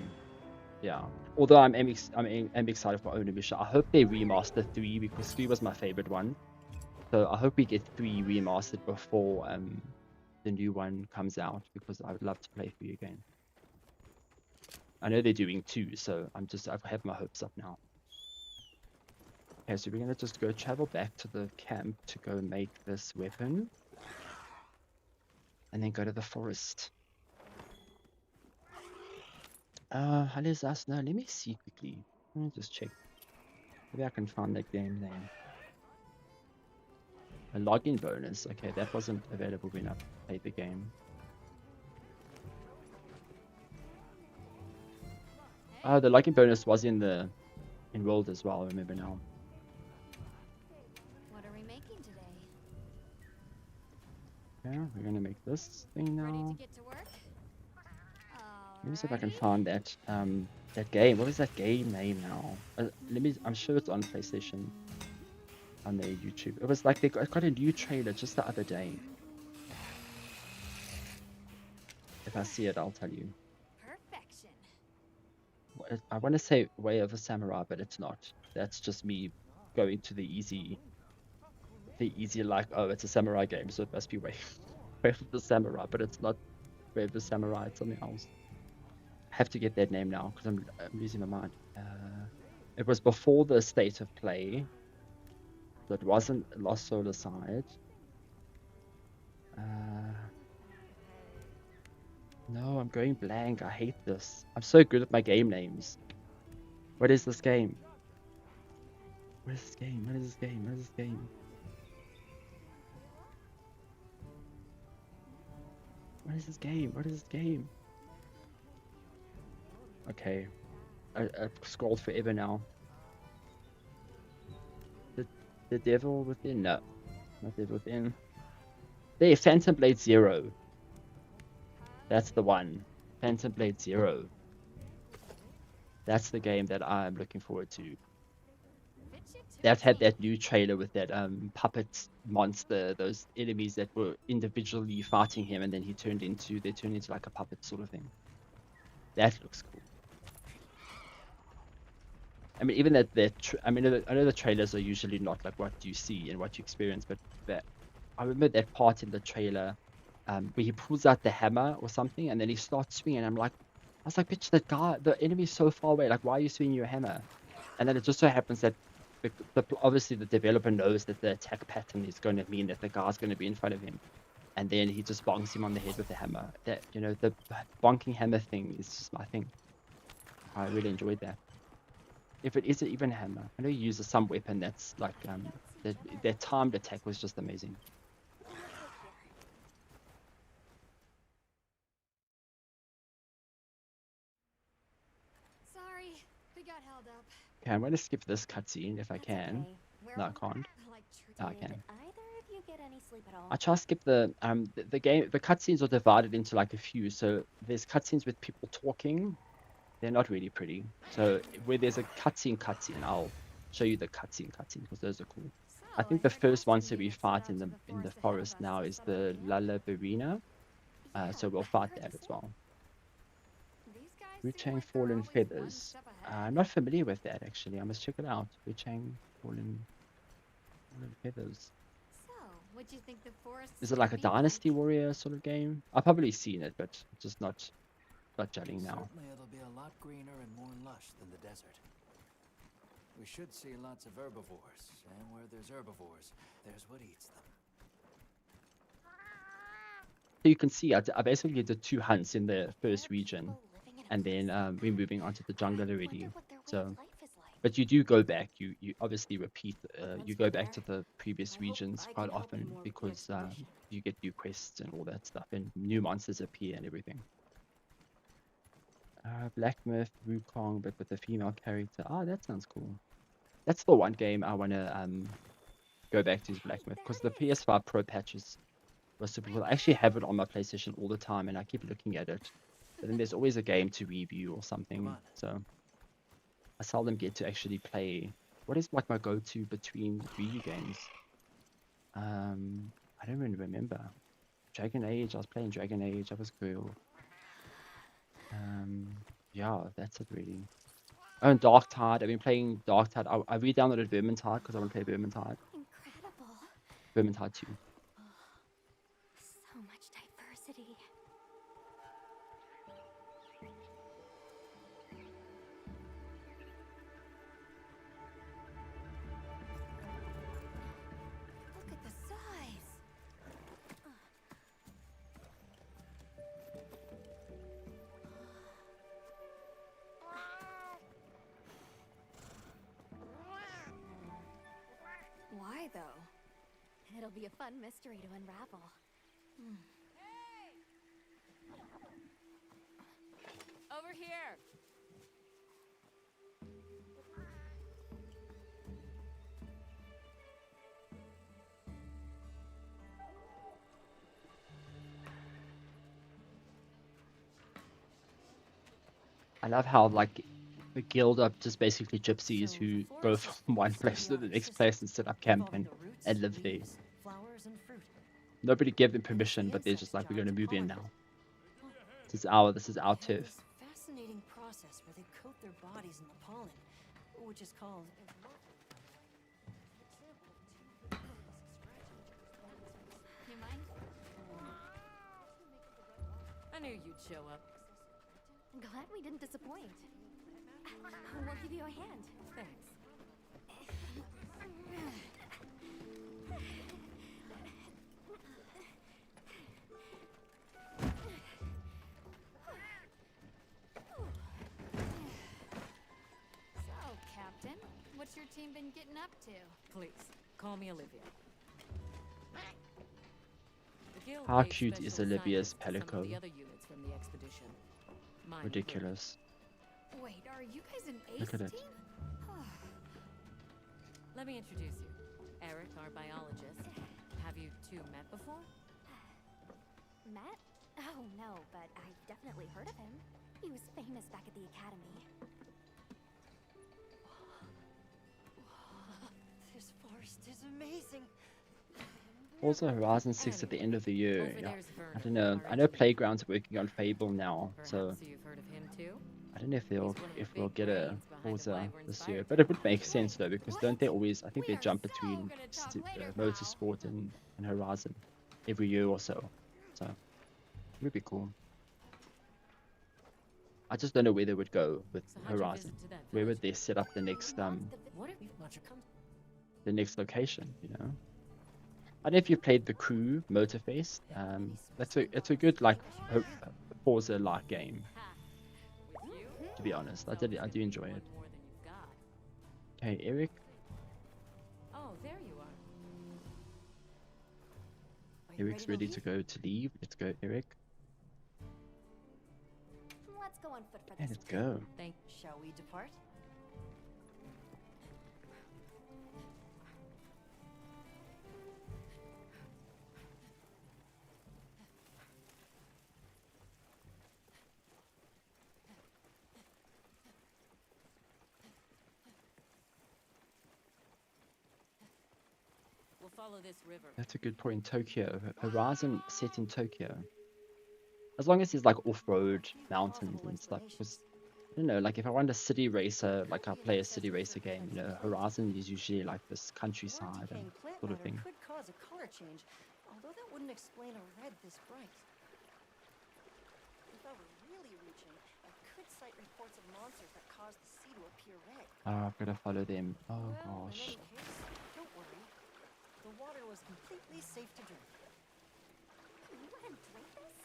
Yeah. Although I'm excited for Onimusha. I hope they remaster 3 because 3 was my favorite one. So I hope we get 3 remastered before the new one comes out, because I would love to play 3 again. I know they're doing 2, so I have my hopes up now. Okay, so we're gonna just go travel back to the camp to go make this weapon. And then go to the forest. How does us know? Let me see quickly. Let me just check. Maybe I can find that game name. A login bonus. Okay, that wasn't available when I played the game. Oh, the login bonus was in World as well, I remember now. What are we making today? Yeah, we're gonna make this thing Ready now. to get to work? Let me see if I can Alrighty. find that game. What is that game name now? I'm sure it's on PlayStation, on their YouTube. It was like they got a new trailer just the other day. If I see it, I'll tell you. Perfection. I want to say Way of a Samurai, but it's not. That's just me going to the easy like, oh, it's a samurai game, so it must be Way of the Samurai, but it's not Way of the Samurai. It's something else. I have to get that name now because I'm losing my mind. It was before the State of Play, so it wasn't Lost Solar Side. No, I'm going blank. I hate this. I'm so good at my game names. What is this game? What is this game? What is this game? What is this game? What is this game? What is this game? Okay. I've scrolled forever now. The Devil Within? No. Not Devil Within. There, Phantom Blade Zero. That's the one. Phantom Blade Zero. That's the game that I'm looking forward to. That had that new trailer with that puppet monster, those enemies that were individually fighting him, and then they turned into like a puppet sort of thing. That looks cool. I mean, even I know the trailers are usually not like what you see and what you experience, but I remember that part in the trailer where he pulls out the hammer or something, and then he starts swinging. I was like, bitch, the enemy's so far away. Like, why are you swinging your hammer? And then it just so happens that obviously the developer knows that the attack pattern is going to mean that the guy's going to be in front of him, and then he just bonks him on the head with the hammer. That, the bonking hammer thing is just my thing. I really enjoyed that. If it isn't even a hammer, I know he uses some weapon that's like their timed attack was just amazing. got held up. Okay, I'm gonna skip this cutscene if I That's can. okay. We're No, I all can't. Like true. Oh, I Did can. either of you get any sleep at all? I try to skip the game. The cutscenes are divided into like a few. So there's cutscenes with people talking. They're not really pretty. So where there's a cutscene, I'll show you the cutscene because those are cool. So, I think I the heard first Western monster we units set fight out to in the ahead of forest us now to is set up the camp. Lullabarina. Yeah, So we'll I fight heard that you as say. well. These guys Wu seem Chang like they're Fallen always one Feathers. step I'm ahead. not familiar with that actually. I must check it out. Wu Chang Fallen Feathers. So, what'd you think the forest Is is it like gonna a be Dynasty Warrior sort of game? I've probably seen it, but just not gelling now. Certainly it'll be a lot greener and more lush than the desert. We should see lots of herbivores, and where there's herbivores, there's what eats them. So you can see I basically did 2 hunts in the There first are region, people living in a and then place we're moving on to the jungle I already. wonder what their way So, of life is like. but you do go back. You obviously repeat. Once You go we're back there, to the previous I hope regions I quite can help you often more with the because expedition. you get new quests and all that stuff, and new monsters appear and everything. Black Myth, Wukong, but with a female character. Ah, that sounds cool. That's the one game I wanna go back to is Black Myth because the PS5 Pro patches were super cool. I actually have it on my PlayStation all the time, and I keep looking at it. But then there's always a game to review or something, on. so I seldom get to actually play. What is like my go-to between review games? I don't really remember. Dragon Age, I was playing Dragon Age, that was cool. Yeah, that's it really. Oh, and Dark Tide, I've been playing Dark Tide. I re-downloaded Vermintide because I want to play Vermintide. Incredible. Vermintide 2. So much diversity. Look at the size. Why though? It'll be a fun mystery to unravel. Over here. I love how like the guild are just basically gypsies So who the go forest is from one supposed to be place to the our next system, place and set up camp involving and, the roots, and live there. leaves, flowers, and fruit. Nobody gave them And it's the permission, but they're just insects like, we're gonna charged to move in pollinate. now. This is our They have turf. this fascinating process where they coat their bodies in the pollen, which is called. You mind? I knew you'd show up. Glad we didn't disappoint. We'll give you a hand. Thanks. So, Captain, what's your team been getting up to? Please, call me Olivia. The guild How gave cute is special Olivia's assignments to some of Palico? the other units from the expedition. Mine Ridiculous. Wait, are you guys an ace Look at it. team? included. Let me introduce you. Eric, our biologist. Have you two met before? Matt? Oh, no, but I've definitely heard of him. He was famous back at the academy. This forest is amazing. Also, Horizon 6 at the end of the year. Over Yeah. there's I Vernon, don't know. our I know engineer. Playground's working on Fable now, Perhaps so you've heard of him too? I don't know if He's one of the we'll big get a brains behind the Forza Wyvern's this fire year, but it would truck. make sense though because don't they always? I think they We are jump so between gonna talk later, pal. Motorsport and Horizon every year or so. So it would be cool. I just don't know where they would go with So how'd your Horizon. visit to that Where village would they set up the next What if Much it comes. the next location? You know. I don't know if you've played the Crew Motorfest. It's a good like Forza like game. with you? To be honest, I do enjoy it. More than you've got. Okay, Eric. Oh, there you are. Are you Eric's ready to leave? go to leave. Let's go, Eric. Let's go on foot for Yeah, this let's trip. go. Thank Shall we depart? We'll follow this river. That's a good point. Tokyo. Horizon set in Tokyo. As long as it's like off-road mountains and stuff. Because, I don't know, like if I want a city racer, like I play a city racer game, you know, Horizon is usually like this More countryside and decaying plant sort of matter thing. could cause a color change, although that wouldn't explain a red this bright. If I were really reaching, I could cite reports of monsters that cause the sea to appear red. I've got to follow them. Oh Well, in gosh. any case, don't worry. The water was completely safe to drink. You want to drink this?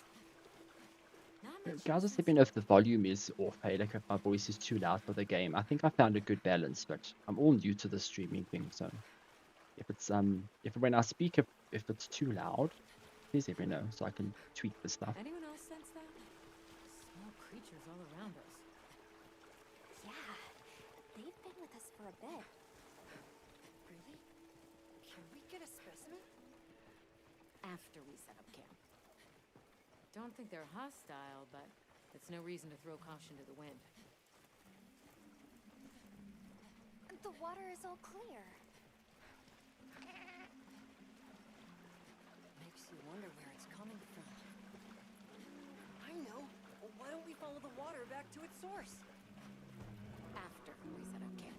Not much Guys, use just in let me know if the volume is off, hey, like if my voice is too loud for the game. I think I found a good balance, but I'm all new to the streaming thing, so if when I speak if it's too loud, please let me know so I can tweak the stuff. Anyone else sense that? Small creatures all around us. Yeah. They've been with us for a bit. Really? Can we get a specimen? After we set up camp. Don't think they're hostile, but it's no reason to throw caution to the wind. The water is all clear. Makes you wonder where it's coming from. I know. Why don't we follow the water back to its source? After we set up camp.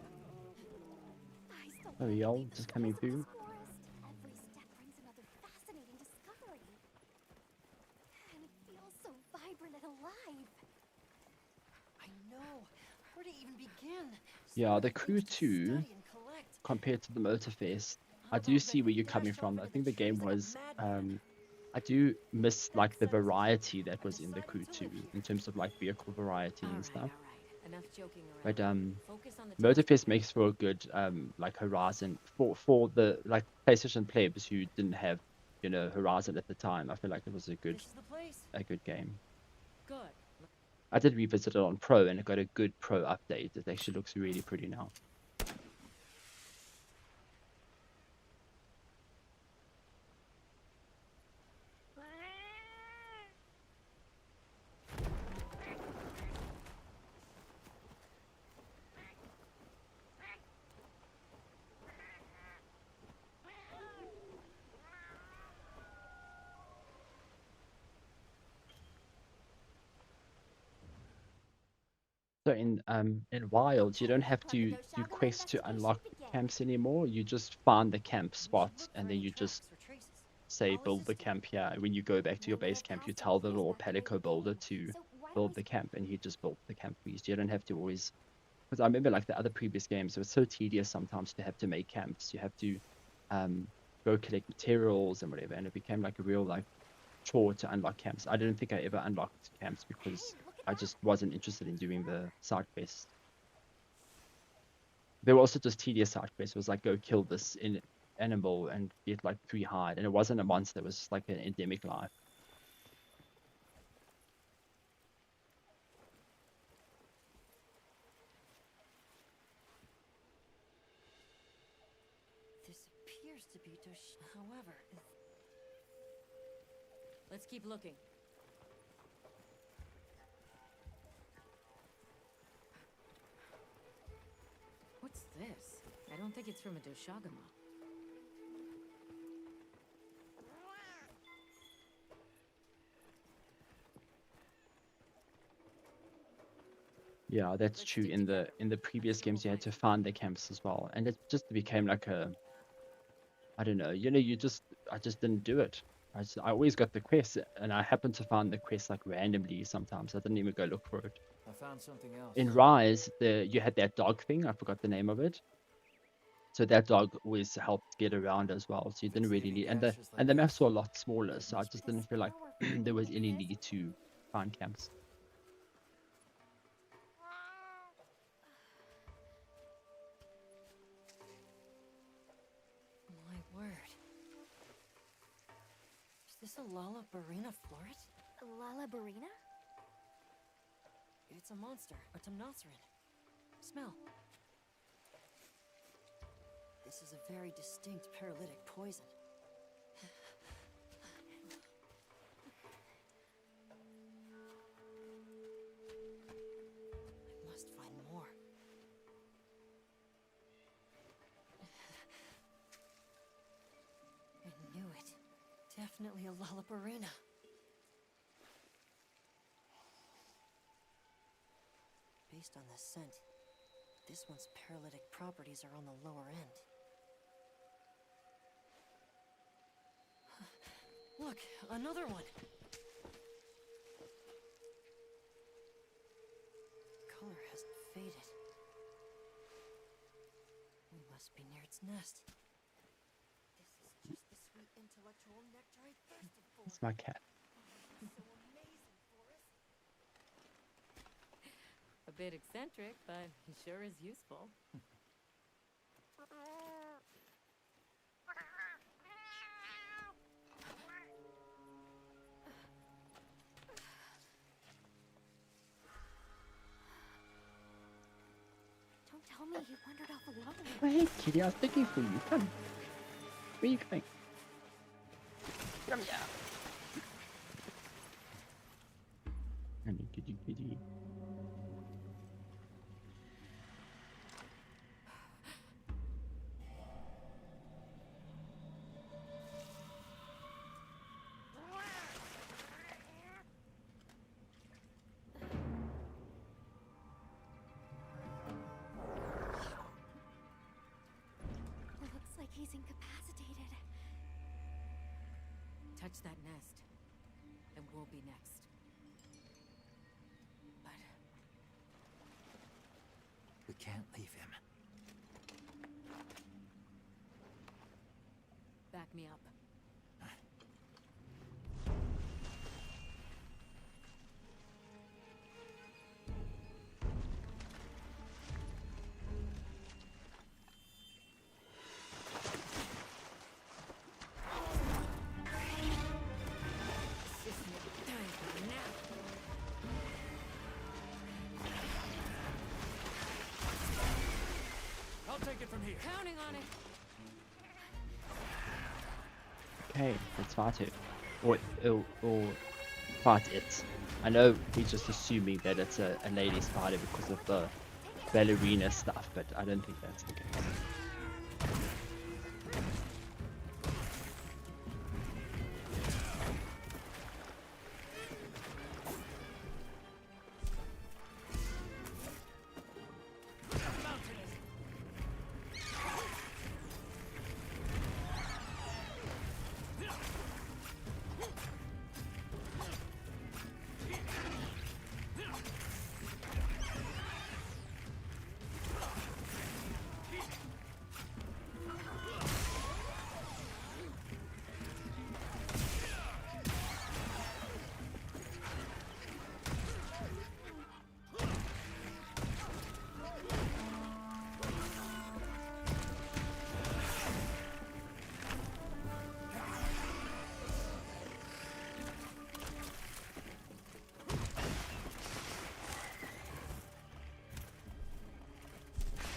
I still Oh, can't y'all believe the just coming size of through. this forest. Every step brings another fascinating discovery. And it feels so vibrant and alive. I know. Where to even begin? Yeah, So the many crew things to too, study and collect. compared to the Motorfest, I How do about see where then? you're coming Dash off from. I into think the the game trees like a was madman. I do miss like the That settles it. variety that I'm was in the deciding crew to too, live here. in terms of like vehicle variety All and right, stuff. all right. Enough joking But around. Focus on the task. Motorfest makes for a good like Horizon for the like PlayStation plebs who didn't have, you know, Horizon at the time. I feel like it was This is the place. a good game. Good. I did revisit it on Pro and it got a good Pro update. It actually looks really pretty now. So in Wilds, you don't have Let the to do Doshagama quests to investigation unlock begin. camps anymore. You just find the camp We should spot look and for then any you just tracks or traces. say I'll build the assist you. camp here. When you go back to your We're base camp, you past tell the phase little back in Palico builder to so why don't build we the camp, and he just built the camp for you. So you don't have to always. Because I remember like the other previous games, it was so tedious sometimes to have to make camps. You have to go collect materials and whatever, and it became like a real like chore to unlock camps. I didn't think I ever unlocked camps because Hey, look at I that. just wasn't interested in doing the side quests. They were also just tedious side quests. It was like go kill this animal and get like 3 hide, and it wasn't a monster. It was just like an endemic life. This appears to be However, Let's keep looking. What's this? I don't think it's from a Doshagama. Yeah, that's Let's true. stick In the together. previous I'm sure games, you we'll had to find find the camps as well, and it just became like a, I don't know. You know, I just didn't do it. I always got the quest, and I happened to find the quest like randomly sometimes. I didn't even go look for it. I found something else. In Rise, you had that dog thing. I forgot the name of it. So that dog always helped get around as well. So you didn't really need, and Caches like the maps this, were a lot smaller. So I must just be- didn't feel like This there was power any from need to find camps. my word. Is this a Lalabarina floret? Lalabarina? It's a monster, a Temnoceran. Smell. This is a very distinct paralytic poison. I must find more. definitely a Lollaparina. Based on the scent, this one's paralytic properties are on the lower end. Look, another one! Color hasn't faded. We must be near its nest. This is just the sweet intellectual nectar I thirsted for. It's my cat. So amazing, Forrest. A bit eccentric, but he sure is useful. Don't tell me he wandered off alone. Oh, hey, kitty, I was looking for you. Come. Where are you going? Come here. Honey, kitty. Looks like he's incapacitated. Touch that nest, and we'll be next. But We can't leave him. back me up. This isn't a time for a nap. I'll take it from here. Counting on it. Okay, let's fight it. Or fight it. I know we're just assuming that it's a lady spider because of the ballerina stuff, but I don't think that's the case.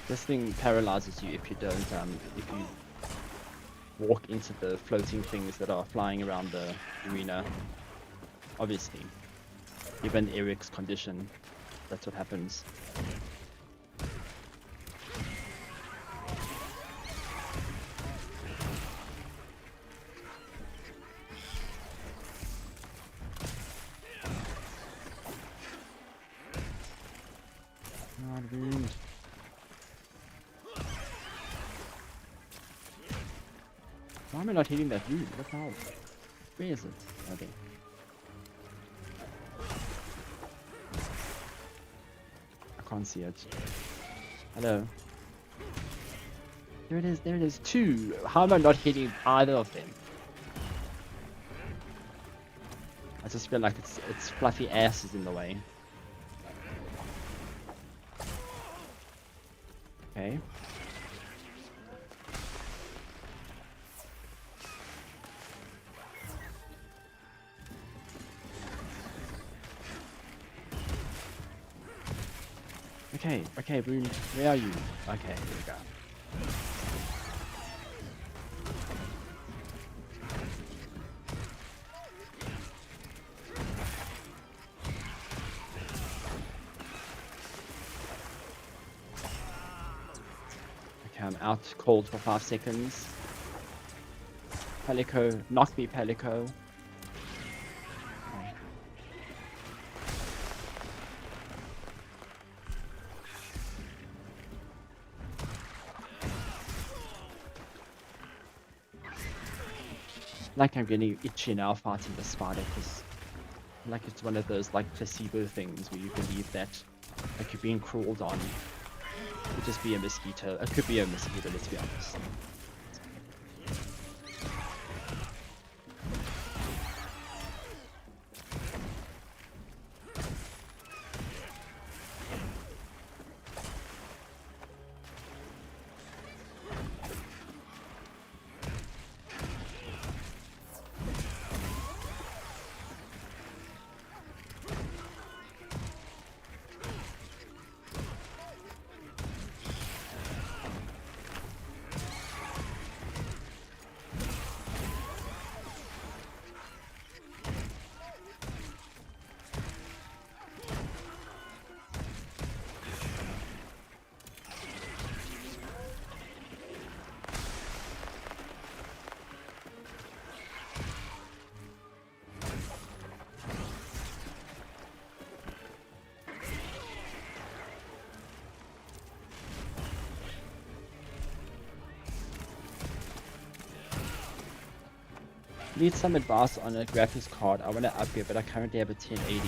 This thing paralyzes you if you don't, if you walk into the floating things that are flying around the arena. Obviously, given Eric's condition, that's what happens. Not rude. Why am I not hitting that rune? What the hell? Where is it? Okay. I can't see it. Hello. There it is. Two! How am I not hitting either of them? I just feel like it's fluffy asses in the way. Okay. Okay, Rune, where are you? Okay, here we go. Okay, I'm out cold for 5 seconds. Palico, knock me, Palico. Like I'm getting itchy now fighting the spider because like it's one of those like placebo things where you believe that like you're being crawled on. It could just be a mosquito. It could be a mosquito, let's be honest. Need some advice on a graphics card. I want to upgrade, but I currently have a 1080.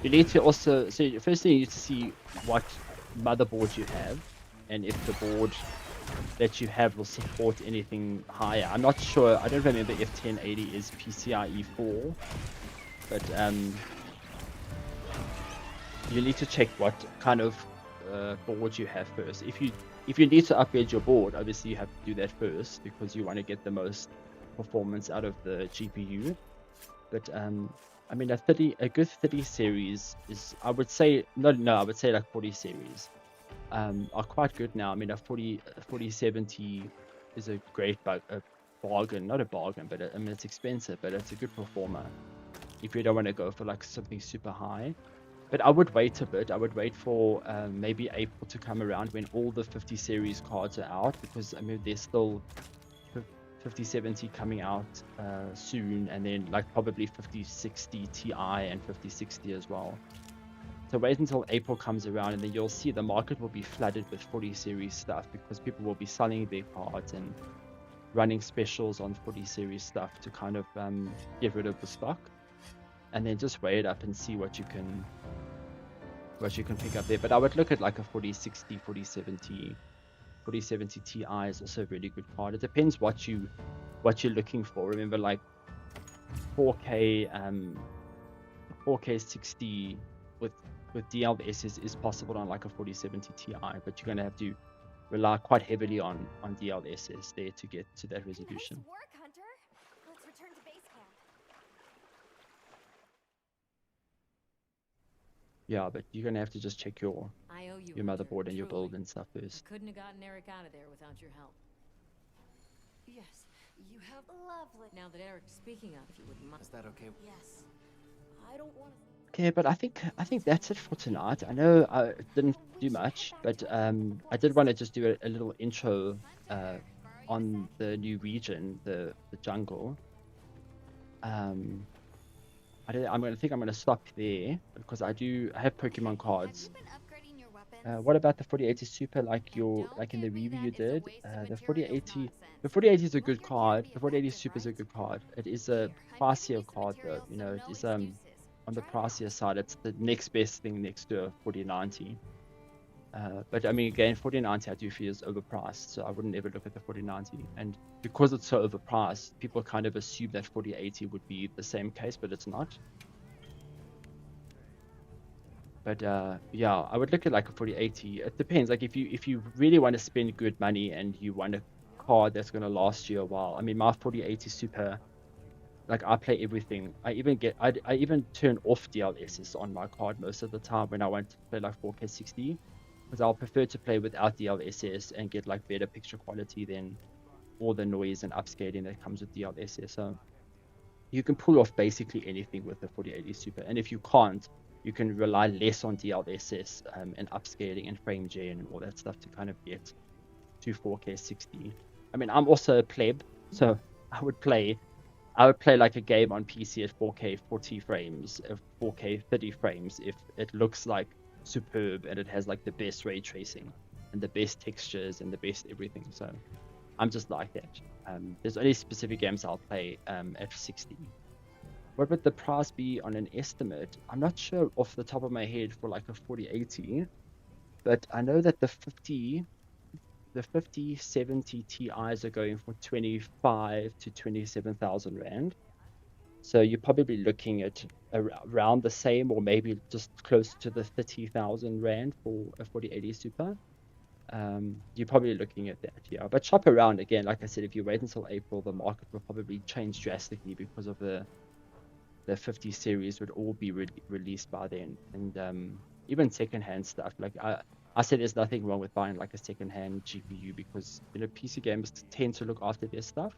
You need to also, so first thing you need to see what motherboard you have, and if the board that you have will support anything higher. I'm not sure. I don't remember if 1080 is PCIe 4, but you need to check what kind of board you have first. If you need to upgrade your board, obviously you have to do that first because you want to get the most performance out of the GPU. But I mean a good 30 series is, I would say, I would say like 40 series are quite good now. I mean a 4070 is a great bargain, not a bargain, but I mean it's expensive, but it's a good performer if you don't want to go for like something super high. But I would wait a bit. I would wait for maybe April to come around when all the 50 series cards are out, because I mean there's still 5070 coming out soon, and then like probably 5060 Ti and 5060 as well. So wait until April comes around, and then you'll see the market will be flooded with 40 series stuff because people will be selling their cards and running specials on 40 series stuff to kind of get rid of the stock, and then just weigh it up and see what you can pick up there. But I would look at like a 4060, 4070 Ti is also a really good card. It depends what you're looking for. Remember, like 4K 60 with DLSS is possible on like a 4070 Ti, but you're gonna have to rely quite heavily on DLSS there to get to that resolution. Nice work, Hunter. Let's return to base camp. Yeah, but you're gonna have to just check your I owe you, motherboard Hunter, and your truly. build and stuff first. I couldn't have gotten Eric out of there without your help. Yes, you have. Lovely. Now that Eric's speaking of, if you wouldn't mind. Is that okay? Yes. I don't want to. Okay, but I think that's it for tonight. I know I didn't do much, but I did want to just do a little intro on the new region, the jungle. I'm gonna stop there because I have Pokemon cards. Have you been upgrading your weapons? What about the 4080 Super, like in the review you did? The 4080 is a good card. The 4080 Super is a good card. It is a pricier card though. You know, it is on the pricier side. It's the next best thing next to a 4090. But I mean, again, 4090 I do feel is overpriced, so I wouldn't ever look at the 4090. And because it's so overpriced, people kind of assume that 4080 would be the same case, but it's not. But yeah, I would look at like a 4080. It depends. Like if you really want to spend good money and you want a card that's gonna last you a while. I mean, my 4080 Super, like I play everything. I even turn off DLSS on my card most of the time when I want to play like 4K 60, because I'll prefer to play without DLSS and get like better picture quality than all the noise and upscaling that comes with DLSS. So you can pull off basically anything with the 4080 Super, and if you can't, you can rely less on DLSS and upscaling and frame gen and all that stuff to kind of get to 4K 60. I mean, I'm also a pleb, So I would play like a game on PC at 4K 40 frames, 4K 30 frames if it looks like superb and it has like the best ray tracing and the best textures and the best everything. So I'm just like that. There's only specific games I'll play at 60. What would the price be on an estimate? I'm not sure off the top of my head for like a 4080, but I know that the 5070 Ti's are going for 25 to 27,000 Rand. So you're probably looking at around the same or maybe just close to the 30,000 Rand for a 4080 Super. You're probably looking at that, yeah. But shop around again. Like I said, if you wait until April, the market will probably change drastically because of the 50 series would all be released by then. And even secondhand stuff. Like I said, there's nothing wrong with buying like a secondhand GPU because PC gamers tend to look after their stuff.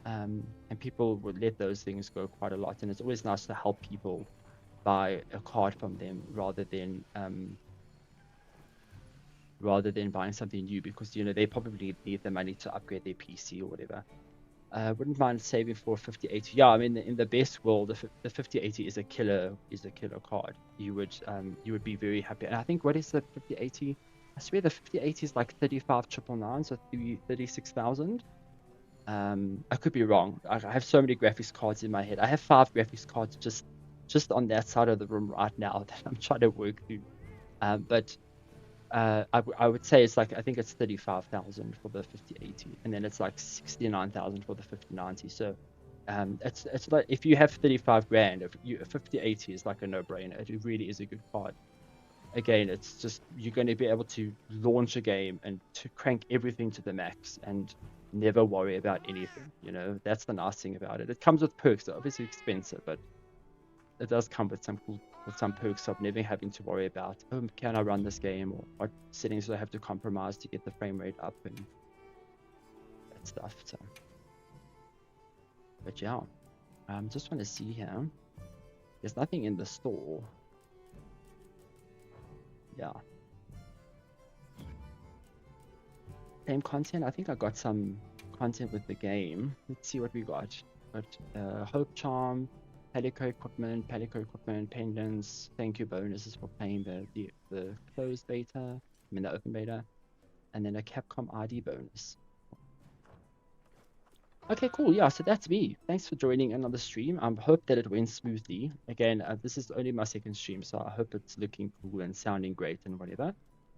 And people would let those things go quite a lot. And it's always nice to help people buy a card from them rather than buying something new because they probably need the money to upgrade their PC or whatever. Wouldn't mind saving for a 5080. Yeah, I mean in the best world, the 5080 is a killer card. You would be very happy. And I think what is the 5080? I swear the 5080 is like 35,999, so 36,000. I could be wrong. I have so many graphics cards in my head. I have 5 graphics cards just on that side of the room right now that I'm trying to work through. But I would say it's like I think it's 35,000 for the 5080, and then it's like 69,000 for the 5090. So it's like if you have 35 grand, a 5080 is like a no-brainer. It really is a good card. Again, it's just you're going to be able to launch a game and to crank everything to the max and never worry about anything. That's the nice thing about it. It comes with perks. They're obviously expensive, but it does come with some perks of never having to worry about, oh, can I run this game, or what settings do I have to compromise to get the frame rate up and that stuff. So, but yeah, just want to see here. There's nothing in the store. Yeah. Same content. I think I got some content with the game. Let's see what we got. Hope Charm, Palico equipment, pendants, thank you bonuses for playing the closed beta, the open beta, and then a Capcom ID bonus. Okay, cool. Yeah, so that's me. Thanks for joining in on the stream. I hope that it went smoothly. Again, this is only my second stream, so I hope it's looking cool and sounding great and whatever.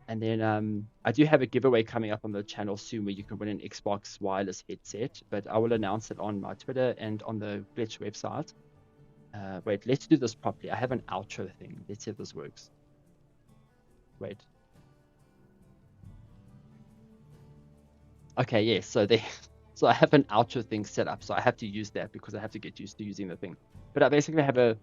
And then I do have a giveaway coming up on the channel soon where you can win an Xbox wireless headset, but I will announce it on my Twitter and on the Glitch website. Wait, let's do this properly. I have an outro thing. Let's see if this works. Wait. Okay, yes. So I have an outro thing set up. So I have to use that because I have to get used to using the thing. But I basically have an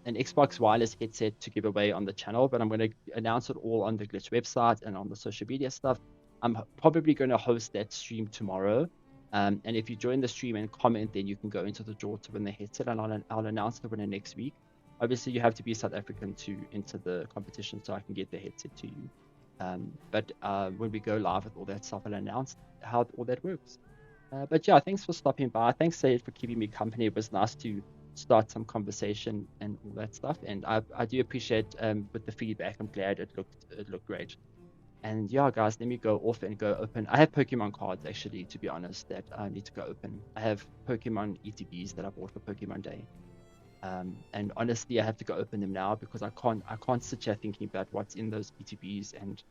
Xbox wireless headset to give away on the channel, but I'm going to announce it all on the Glitch website and on the social media stuff. I'm probably going to host that stream tomorrow. And if you join the stream and comment, then you can go into the draw to win the headset, and I'll announce the winner next week. Obviously, you have to be South African to enter the competition, so I can get the headset to you. But when we go live with all that stuff, I'll announce how all that works. But yeah, thanks for stopping by. Thanks, Sayed, for keeping me company. It was nice to start some conversation and all that stuff. And I do appreciate with the feedback. I'm glad it looked great. And yeah, guys, let me go off and go open. I have Pokemon cards, actually, to be honest, that I need to go open. I have Pokemon ETBs that I bought for Pokemon Day. And honestly, I have to go open them now because I can't sit here thinking about what's in those ETBs and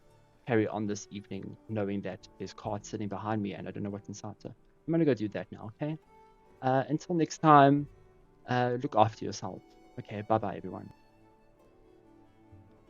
carry on this evening knowing that there's cards sitting behind me and I don't know what's inside. So I'm going to go do that now, okay? Until next time, look after yourself. Okay, bye-bye, everyone.